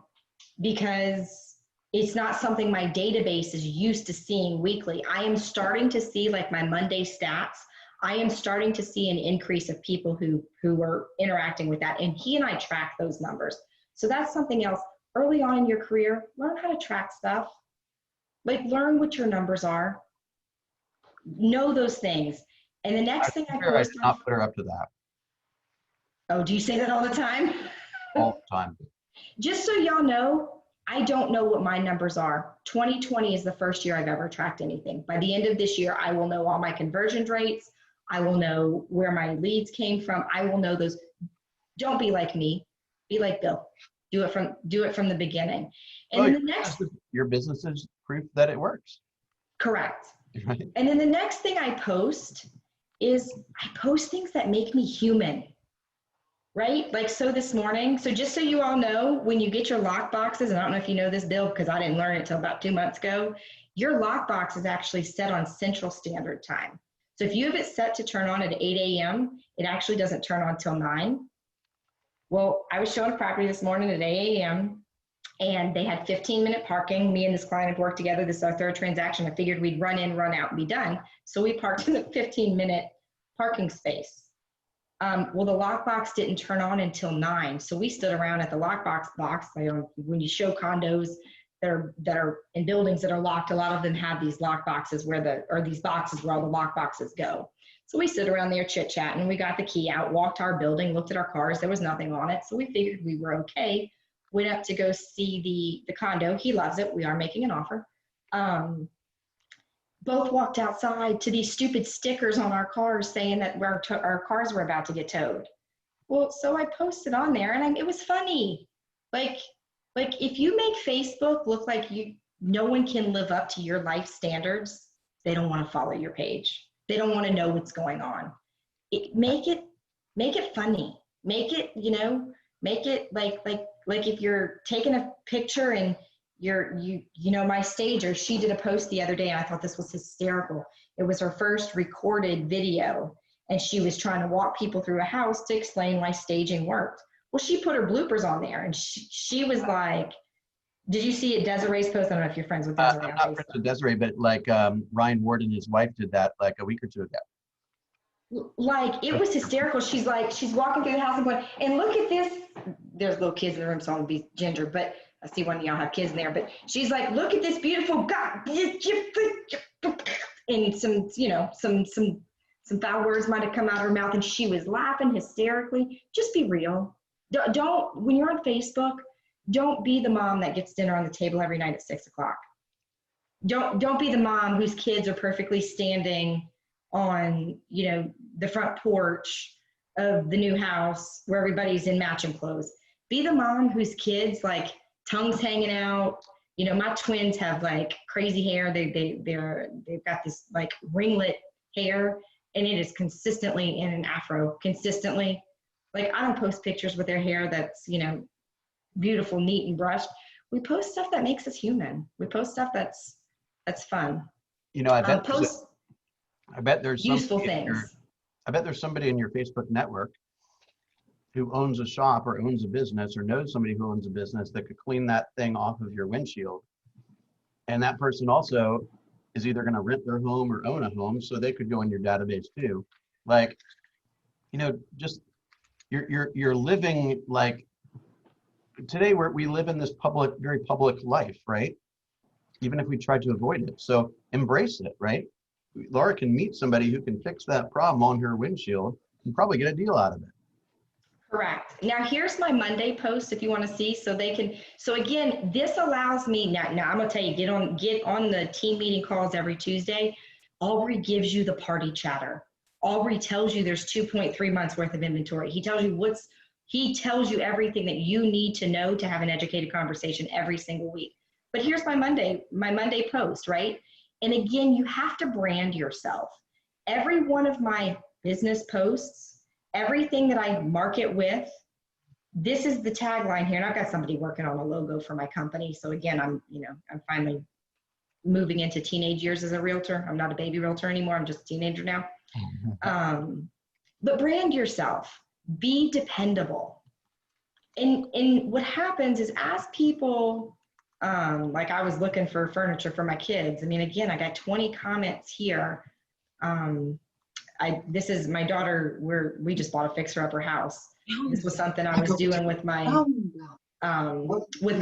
S2: because it's not something my database is used to seeing weekly. I am starting to see, like my Monday stats, I am starting to see an increase of people who are interacting with that. And he and I track those numbers. So that's something else. Early on in your career, learn how to track stuff. Like, learn what your numbers are. Know those things. And the next thing I
S1: did not put her up to that.
S2: Oh, do you say that all the time?
S1: All the time.
S2: Just so y'all know, I don't know what my numbers are. 2020 is the first year I've ever tracked anything. By the end of this year, I will know all my conversion rates. I will know where my leads came from. I will know those. Don't be like me. Be like Bill. Do it from the beginning. And then the next,
S1: your business is proof that it works.
S2: Correct.
S1: Right.
S2: And then the next thing I post is I post things that make me human. Right? Like, so this morning, so just so you all know, when you get your lock boxes, and I don't know if you know this, Bill, because I didn't learn it until about 2 months ago, your lock box is actually set on Central Standard Time. So if you have it set to turn on at 8 a.m., it actually doesn't turn on till 9. Well, I was showing a property this morning at 8 a.m. and they had 15-minute parking. Me and this client had worked together. This is our third transaction. I figured we'd run in, run out, and be done. So we parked in the 15-minute parking space. Well, the lockbox didn't turn on until 9. So we stood around at the lockbox box. When you show condos that are in buildings that are locked, a lot of them have these lock boxes or these boxes where all the lock boxes go. So we sit around there chit-chatting. We got the key out, walked to our building, looked at our cars. There was nothing on it. So we figured we were okay. Went up to go see the condo. He loves it. We are making an offer. Both walked outside to these stupid stickers on our cars saying that our cars were about to get towed. Well, so I posted on there, and it was funny. Like if you make Facebook look like no one can live up to your life standards, they don't want to follow your page. They don't want to know what's going on. Make it funny. Make it, make it like if you're taking a picture and my stager, she did a post the other day and I thought this was hysterical. It was her first recorded video and she was trying to walk people through a house to explain why staging worked. Well, she put her bloopers on there and she was like, did you see it, Desiree's post? I don't know if you're friends with Desiree.
S1: I'm not friends with Desiree, but like Ryan Ward and his wife did that like a week or two ago.
S2: Like, it was hysterical. She's walking through the house and going, and look at this. There's little kids in the room, so I'm gonna be ginger, but I see one of y'all have kids in there, but she's like, look at this beautiful God. And some foul words might have come out of her mouth and she was laughing hysterically. Just be real. Don't, when you're on Facebook, don't be the mom that gets dinner on the table every night at 6 o'clock. Don't be the mom whose kids are perfectly standing on, the front porch of the new house where everybody's in matching clothes. Be the mom whose kids like tongues hanging out. My twins have like crazy hair. They've got this like ringlet hair and it is consistently in an afro, consistently. Like I don't post pictures with their hair that's, beautiful, neat and brushed. We post stuff that makes us human. We post stuff that's fun.
S1: I bet there's
S2: useful things.
S1: I bet there's somebody in your Facebook network who owns a shop or owns a business or knows somebody who owns a business that could clean that thing off of your windshield. And that person also is either going to rent their home or own a home, so they could go in your database too. Like, just you're living like today we live in this very public life, right? Even if we try to avoid it. So embrace it, right? Laura can meet somebody who can fix that problem on her windshield and probably get a deal out of it.
S2: Correct. Now here's my Monday post if you want to see, so again, this allows me, now I'm gonna tell you, get on the team meeting calls every Tuesday. Aubrey gives you the party chatter. Aubrey tells you there's 2.3 months worth of inventory. He tells you everything that you need to know to have an educated conversation every single week. But here's my Monday post, right? And again, you have to brand yourself. Every one of my business posts, everything that I market with, this is the tagline here. And I've got somebody working on a logo for my company. So again, I'm finally moving into teenage years as a realtor. I'm not a baby realtor anymore. I'm just a teenager now. But brand yourself. Be dependable. And what happens is as people, like I was looking for furniture for my kids. I mean, again, I got 20 comments here. This is my daughter, we just bought a fixer-upper house. This was something I was doing with my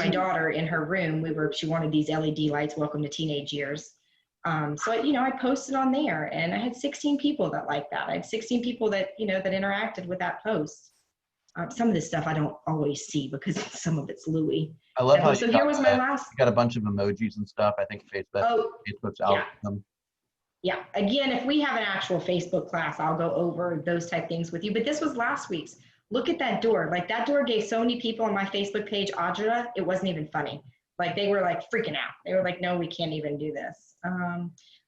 S2: daughter in her room. She wanted these LED lights, welcome to teenage years. So I posted on there and I had 16 people that liked that. I had 16 people that, that interacted with that post. Some of this stuff I don't always see because some of it's Louis.
S1: I love how
S2: so here was my last.
S1: You got a bunch of emojis and stuff. I think Facebook's out with them.
S2: Yeah. Again, if we have an actual Facebook class, I'll go over those type things with you. But this was last week's. Look at that door. Like that door gave so many people on my Facebook page, Audra, it wasn't even funny. Like they were like freaking out. They were like, no, we can't even do this.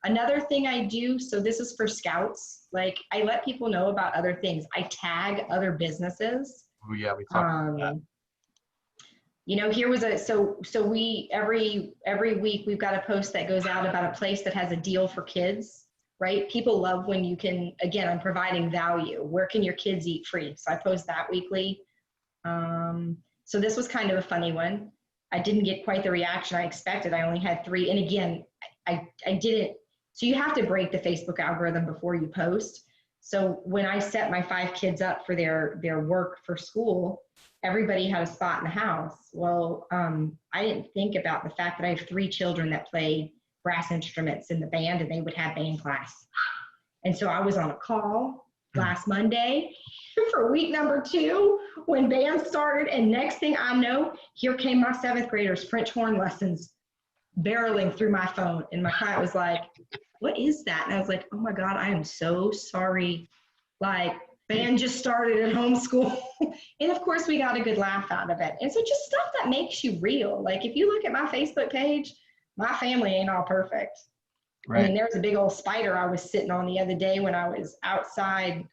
S2: Another thing I do, so this is for scouts, like I let people know about other things. I tag other businesses.
S1: Oh yeah, we talked about that.
S2: Here was so we, every week we've got a post that goes out about a place that has a deal for kids, right? People love when you can, again, I'm providing value. Where can your kids eat free? So I post that weekly. So this was kind of a funny one. I didn't get quite the reaction I expected. I only had 3. And again, I didn't. So you have to break the Facebook algorithm before you post. So when I set my 5 kids up for their work for school, everybody had a spot in the house. Well, I didn't think about the fact that I have 3 children that play brass instruments in the band and they would have band class. And so I was on a call last Monday for week number 2 when band started. And next thing I know, here came my 7th graders' French horn lessons barreling through my phone. And my client was like, what is that? And I was like, oh my God, I am so sorry. Like, band just started at homeschool. And of course, we got a good laugh out of it. And so just stuff that makes you real. Like, if you look at my Facebook page, my family ain't all perfect.
S1: Right.
S2: I mean, there was a big old spider I was sitting on the other day when I was outside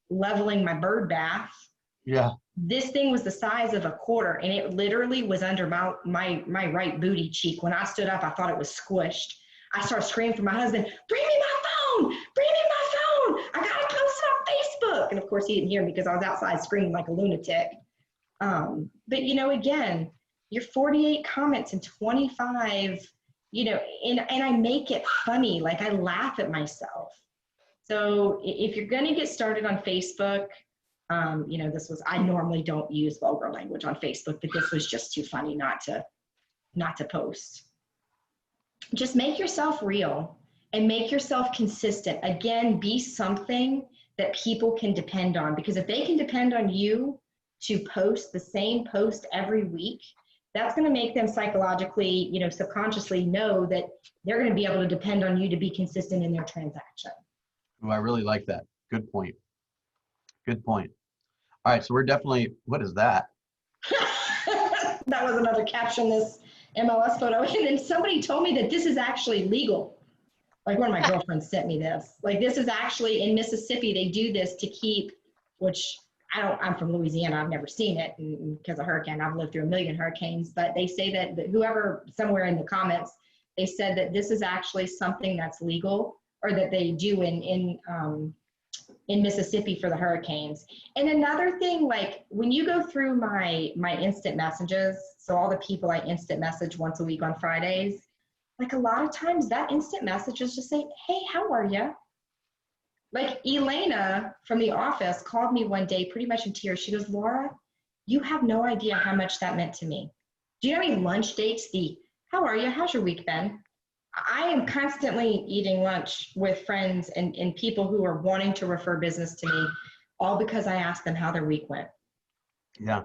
S2: leveling my bird bath.
S1: Yeah.
S2: This thing was the size of a quarter, and it literally was under my right booty cheek. When I stood up, I thought it was squished. I started screaming for my husband, bring me my phone, bring me my phone. I got to post it on Facebook. And of course, he didn't hear me because I was outside screaming like a lunatic. But, you know, again, your 48 comments and 25, you know, and I make it funny. Like, I laugh at myself. So if you're going to get started on Facebook, you know, I normally don't use vulgar language on Facebook, but this was just too funny not to post. Just make yourself real and make yourself consistent. Again, be something that people can depend on, because if they can depend on you to post the same post every week, that's going to make them psychologically, you know, subconsciously know that they're going to be able to depend on you to be consistent in their transaction.
S1: Oh, I really like that. Good point. Good point. All right, so we're definitely, what is that?
S2: That was another caption, this MLS photo. And then somebody told me that this is actually legal. Like, one of my girlfriends sent me this. Like, this is actually in Mississippi, they do this to keep, which I'm from Louisiana, I've never seen it because of hurricane. I've lived through a million hurricanes, but they say that whoever, somewhere in the comments, they said that this is actually something that's legal, or that they do in Mississippi for the hurricanes. And another thing, like, when you go through my instant messages, so all the people I instant message once a week on Fridays, like, a lot of times that instant message is just saying, hey, how are you? Like, Elena from the office called me one day pretty much in tears. She goes, Laura, you have no idea how much that meant to me. Do you know how many lunch dates how are you? How's your week been? I am constantly eating lunch with friends and people who are wanting to refer business to me, all because I asked them how their week went.
S1: Yeah.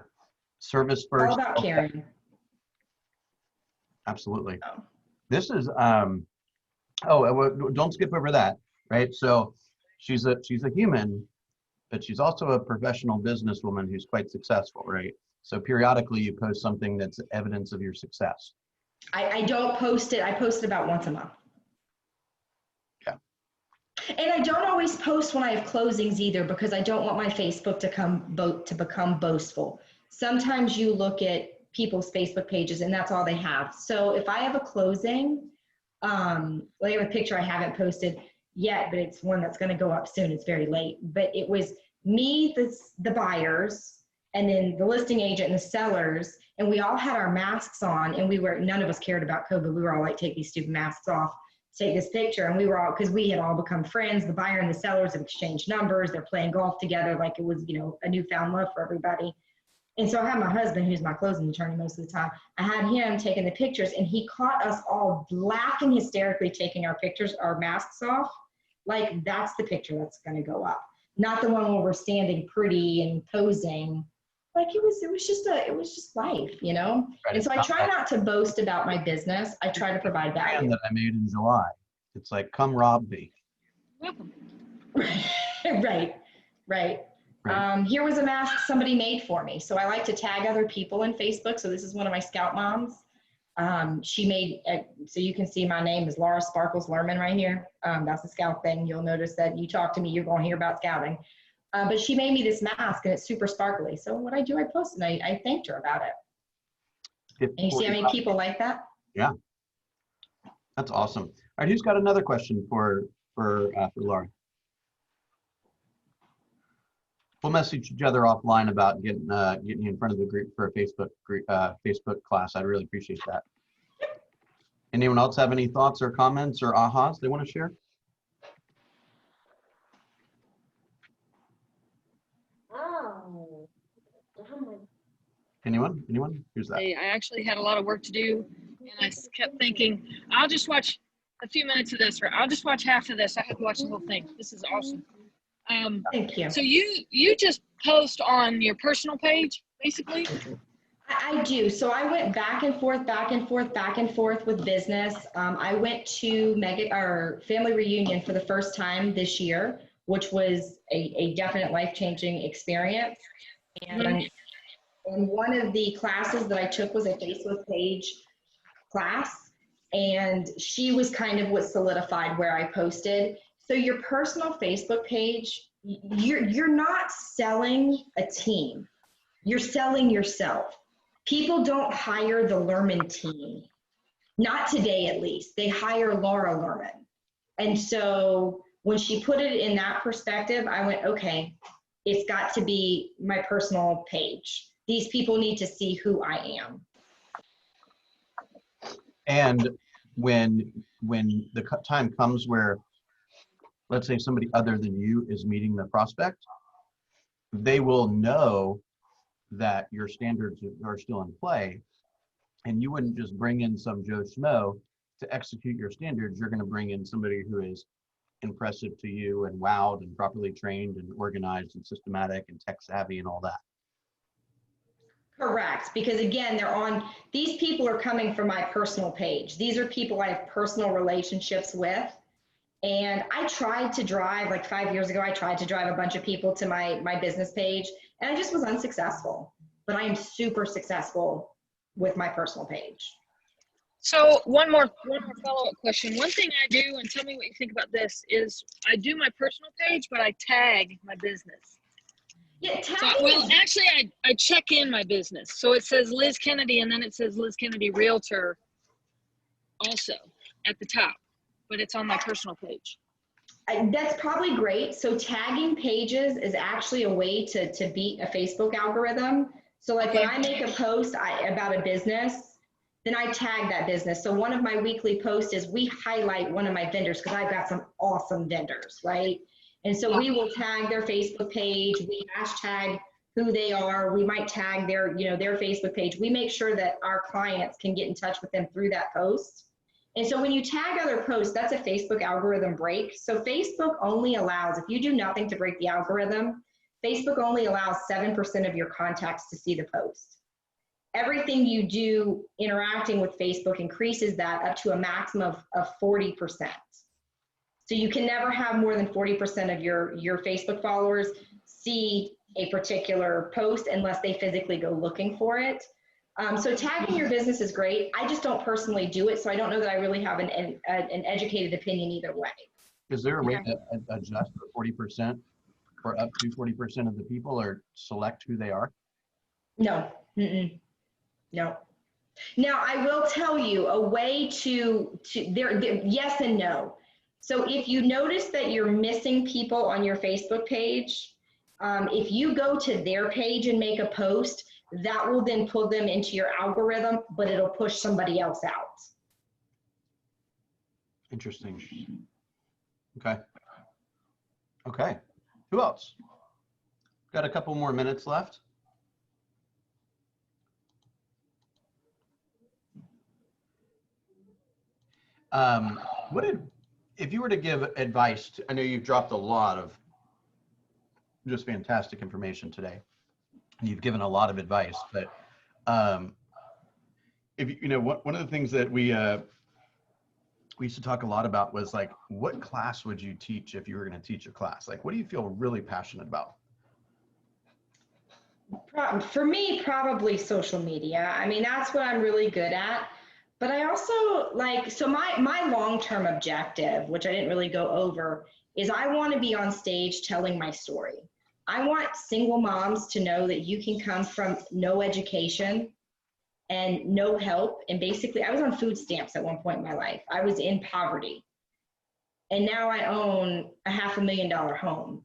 S1: Service
S2: All
S1: first.
S2: about caring.
S1: Absolutely.
S2: Oh.
S1: This is, don't skip over that, right? So she's a human, but she's also a professional businesswoman who's quite successful, right? So periodically you post something that's evidence of your success.
S2: I don't post it. I post it about once a month.
S1: Yeah.
S2: And I don't always post when I have closings either, because I don't want my Facebook to become boastful. Sometimes you look at people's Facebook pages and that's all they have. So if I have a closing, like, I have a picture I haven't posted yet, but it's one that's going to go up soon. It's very late, but it was me, the buyers, and then the listing agent and the sellers, and we all had our masks on, and none of us cared about COVID. We were all like, take these stupid masks off, take this picture. And we were all, because we had all become friends. The buyer and the sellers have exchanged numbers. They're playing golf together. Like, it was, you know, a newfound love for everybody. And so I had my husband, who's my closing attorney most of the time, I had him taking the pictures, and he caught us all laughing hysterically, taking our pictures, our masks off. Like, that's the picture that's going to go up. Not the one where we're standing pretty and posing. Like, it was just life, you know?
S1: Right.
S2: And so I try not to boast about my business. I try to provide value.
S1: That I made in July. It's like, come rob me.
S2: Right. Here was a mask somebody made for me. So I like to tag other people in Facebook. So this is one of my scout moms. She made, so you can see my name is Laura Sparkles Lerman right here. That's a scout thing. You'll notice that you talk to me, you're going to hear about scouting. But she made me this mask and it's super sparkly. So what I do, I post and I thanked her about it. And you see how many people like that?
S1: Yeah. That's awesome. All right, who's got another question for Laura? We'll message each other offline about getting you in front of the group for a Facebook class. I'd really appreciate that. Anyone else have any thoughts or comments or ahas they want to share? Anyone? Who's that?
S5: I actually had a lot of work to do, and I kept thinking, I'll just watch a few minutes of this, or I'll just watch half of this. I have to watch the whole thing. This is awesome.
S2: Thank you.
S5: So you just post on your personal page, basically?
S2: I do. So I went back and forth, back and forth, back and forth with business. I went to our family reunion for the first time this year, which was a definite life-changing experience. And one of the classes that I took was a Facebook page class, and she was kind of what solidified where I posted. So your personal Facebook page, you're not selling a team. You're selling yourself. People don't hire the Lerman team. Not today, at least. They hire Laura Lerman. And so when she put it in that perspective, I went, okay, it's got to be my personal page. These people need to see who I am.
S1: And when the time comes where, let's say somebody other than you is meeting the prospect, they will know that your standards are still in play, and you wouldn't just bring in some Joe Schmo to execute your standards. You're going to bring in somebody who is impressive to you and wowed and properly trained and organized and systematic and tech savvy and all that.
S2: Correct, because again, these people are coming from my personal page. These are people I have personal relationships with. And I tried to drive, like 5 years ago, I tried to drive a bunch of people to my business page, and I just was unsuccessful. But I am super successful with my personal page.
S5: So one more follow-up question. One thing I do, and tell me what you think about this, is I do my personal page, but I tag my business.
S2: Yeah,
S5: So, well, actually, I check in my business. So it says Liz Kennedy, and then it says Liz Kennedy Realtor also at the top, but it's on my personal page.
S2: That's probably great. So tagging pages is actually a way to beat a Facebook algorithm. So like when I make a post about a business, then I tag that business. So one of my weekly posts is we highlight one of my vendors because I've got some awesome vendors, right? And so we will tag their Facebook page, we hashtag who they are, we might tag their Facebook page. We make sure that our clients can get in touch with them through that post. And so when you tag other posts, that's a Facebook algorithm break. So Facebook only allows, if you do nothing to break the algorithm, Facebook only allows 7% of your contacts to see the post. Everything you do interacting with Facebook increases that up to a maximum of 40%. So you can never have more than 40% of your Facebook followers see a particular post unless they physically go looking for it. So tagging your business is great. I just don't personally do it, so I don't know that I really have an educated opinion either way.
S1: Is there a way to adjust for 40% or up to 40% of the people, or select who they are?
S2: No. No. Now, I will tell you a way to yes and no. So if you notice that you're missing people on your Facebook page, if you go to their page and make a post, that will then pull them into your algorithm, but it'll push somebody else out.
S1: Interesting. Okay. Okay. Who else? Got a couple more minutes left. If you were to give advice I know you've dropped a lot of just fantastic information today, and you've given a lot of advice, but if one of the things that we used to talk a lot about was like, what class would you teach if you were going to teach a class? Like, what do you feel really passionate about?
S2: For me, probably social media. I mean, that's what I'm really good at. But I also so my long-term objective, which I didn't really go over, is I want to be on stage telling my story. I want single moms to know that you can come from no education and no help. And basically, I was on food stamps at one point in my life. I was in poverty. And now I own a $500,000 home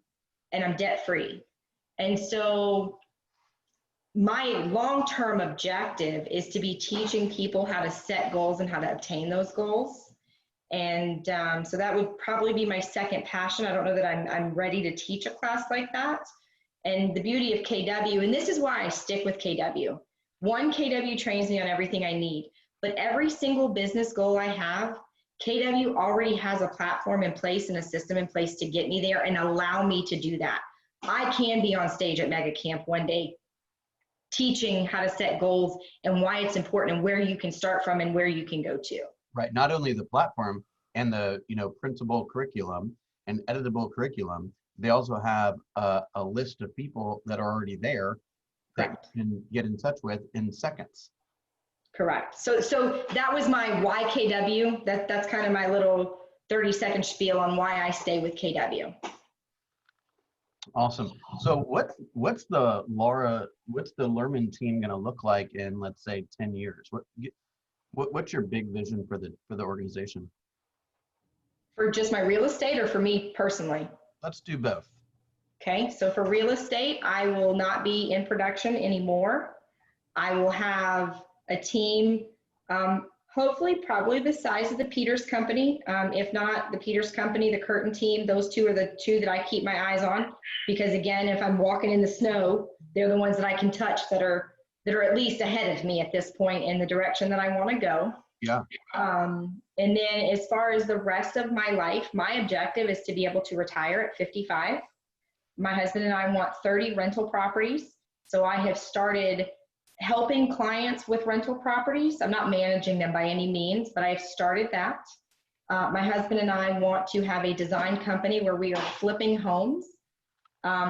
S2: and I'm debt-free. And so my long-term objective is to be teaching people how to set goals and how to obtain those goals. And so that would probably be my second passion. I don't know that I'm ready to teach a class like that. And the beauty of KW, and this is why I stick with KW. One, KW trains me on everything I need, but every single business goal I have, KW already has a platform in place and a system in place to get me there and allow me to do that. I can be on stage at Mega Camp one day teaching how to set goals and why it's important and where you can start from and where you can go to.
S1: Right. Not only the platform and the, printable curriculum and editable curriculum, they also have a list of people that are already there that
S2: Correct.
S1: you can get in touch with in seconds.
S2: Correct. So that was my why KW. That's kind of my little 30-second spiel on why I stay with KW.
S1: Awesome. So what's the Lerman team going to look like in, let's say, 10 years? What's your big vision for the organization?
S2: For just my real estate or for me personally?
S1: Let's do both.
S2: Okay, so for real estate, I will not be in production anymore. I will have a team, hopefully probably the size of the Peters Company. If not the Peters Company, the Curtin team, those two are the two that I keep my eyes on. Because again, if I'm walking in the snow, they're the ones that I can touch that are at least ahead of me at this point in the direction that I want to go.
S1: Yeah.
S2: And then as far as the rest of my life, my objective is to be able to retire at 55. My husband and I want 30 rental properties. So I have started helping clients with rental properties. I'm not managing them by any means, but I've started that. My husband and I want to have a design company where we are flipping homes.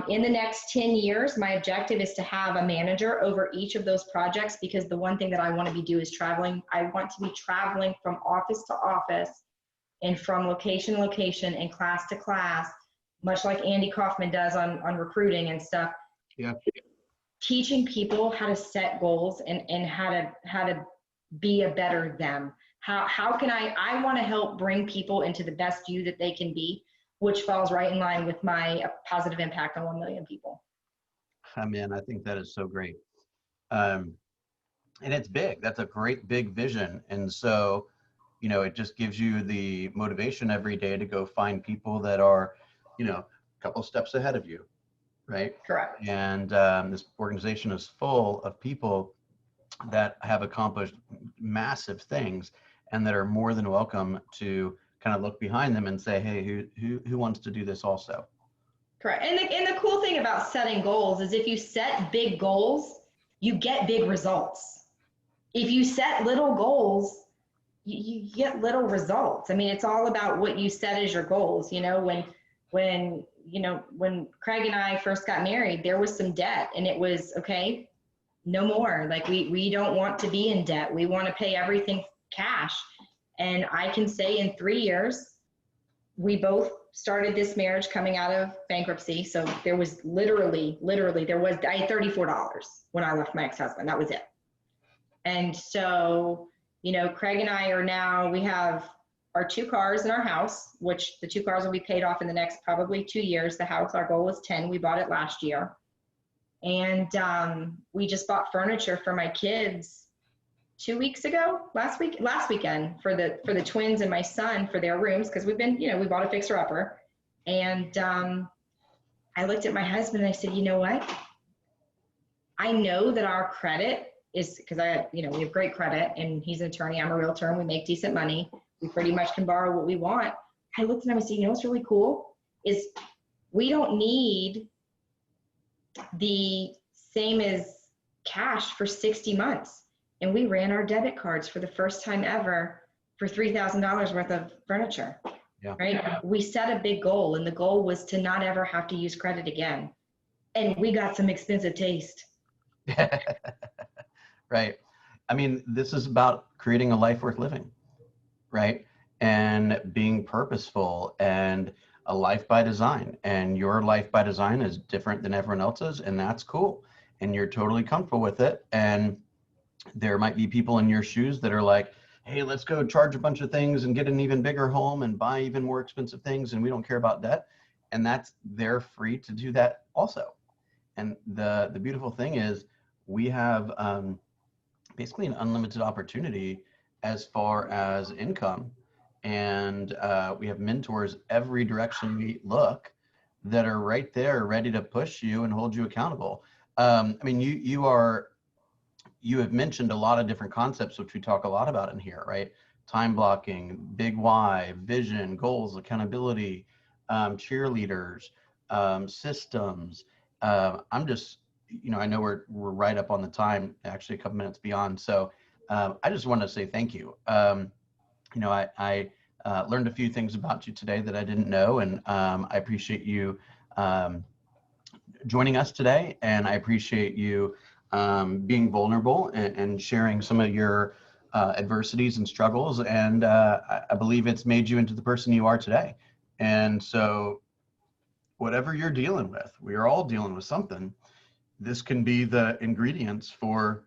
S2: In the next 10 years, my objective is to have a manager over each of those projects, because the one thing that I want to be doing is traveling. I want to be traveling from office to office and from location to location and class to class, much like Andy Kaufman does on recruiting and stuff.
S1: Yeah.
S2: Teaching people how to set goals and how to be a better them. How can I want to help bring people into the best you that they can be, which falls right in line with my positive impact on 1 million people.
S1: Oh, man, I think that is so great. And it's big. That's a great big vision. And so, it just gives you the motivation every day to go find people that are, a couple steps ahead of you. Right?
S2: Correct.
S1: And this organization is full of people that have accomplished massive things and that are more than welcome to kind of look behind them and say, hey, who wants to do this also?
S2: Correct. And the cool thing about setting goals is if you set big goals, you get big results. If you set little goals, you get little results. I mean, it's all about what you set as your goals. When Craig and I first got married, there was some debt, and it was, okay, no more. Like we don't want to be in debt. We want to pay everything cash. And I can say in 3 years, we both started this marriage coming out of bankruptcy. So there was literally, I had $34 when I left my ex-husband. That was it. And so, Craig and I are now, we have our 2 cars in our house, which the 2 cars will be paid off in the next probably 2 years. The house, our goal is 10. We bought it last year. And we just bought furniture for my kids 2 weeks ago, last weekend for the twins and my son for their rooms. Cause we bought a fixer upper. And I looked at my husband and I said, you know what? I know that our credit is, because we have great credit, and he's an attorney, I'm a realtor, and we make decent money. We pretty much can borrow what we want. I looked at him and said, what's really cool is we don't need the same as cash for 60 months. And we ran our debit cards for the first time ever for $3,000 worth of furniture. Yeah. Right? We set a big goal, and the goal was to not ever have to use credit again. And we got some expensive taste.
S1: Right. I mean, this is about creating a life worth living, right? And being purposeful, and a life by design. And your life by design is different than everyone else's, and that's cool. And you're totally comfortable with it. And there might be people in your shoes that are like, hey, let's go charge a bunch of things and get an even bigger home and buy even more expensive things, and we don't care about debt. And they're free to do that also. And the beautiful thing is we have basically an unlimited opportunity as far as income. And we have mentors every direction we look that are right there ready to push you and hold you accountable. I mean, you have mentioned a lot of different concepts, which we talk a lot about in here, right? time blocking, big why, vision, goals, accountability, cheerleaders, systems. I'm just, I know we're right up on the time, actually a couple minutes beyond. So I just want to say thank you. I learned a few things about you today that I didn't know, and I appreciate you joining us today, and I appreciate you being vulnerable and sharing some of your adversities and struggles, and I believe it's made you into the person you are today. And so whatever you're dealing with, we are all dealing with something. This can be the ingredients for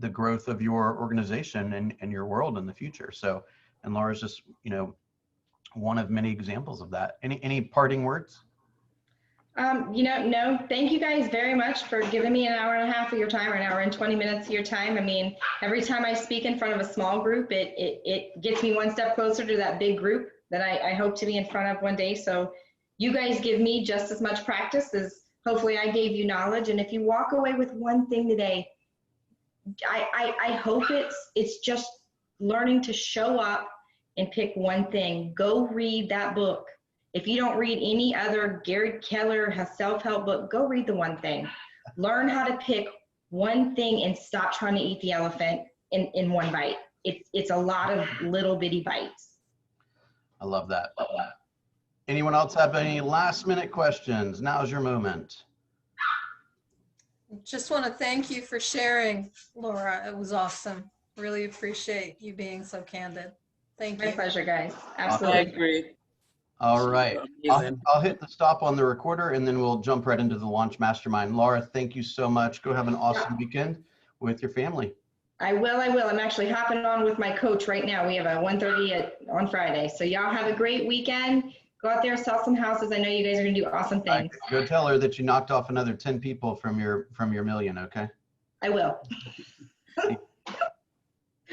S1: the growth of your organization and your world in the future. So, and Laura's just, one of many examples of that. Any parting words?
S2: No, thank you guys very much for giving me an hour and a half of your time, or an hour and 20 minutes of your time. I mean, every time I speak in front of a small group, it gets me one step closer to that big group that I hope to be in front of one day. So you guys give me just as much practice as hopefully I gave you knowledge. And if you walk away with one thing today, I hope it's just learning to show up and pick one thing. Go read that book. If you don't read any other Gary Keller self-help book, go read the one thing. Learn how to pick one thing and stop trying to eat the elephant in one bite. It's a lot of little bitty bites.
S1: I love that. Anyone else have any last minute questions? Now's your moment.
S4: Just want to thank you for sharing, Laura. It was awesome. Really appreciate you being so candid. Thank you.
S2: My pleasure, guys.
S6: I
S2: Absolutely.
S6: agree.
S1: All right.
S6: Amazing.
S1: I'll hit the stop on the recorder, and then we'll jump right into the Launch Mastermind. Laura, thank you so much. Go have an awesome weekend with your family.
S2: I will. I'm actually hopping on with my coach right now. We have a 1:30 on Friday. So y'all have a great weekend. Go out there, sell some houses. I know you guys are gonna do awesome things.
S1: Go tell her that you knocked off another 10 people from your million, okay?
S2: I will.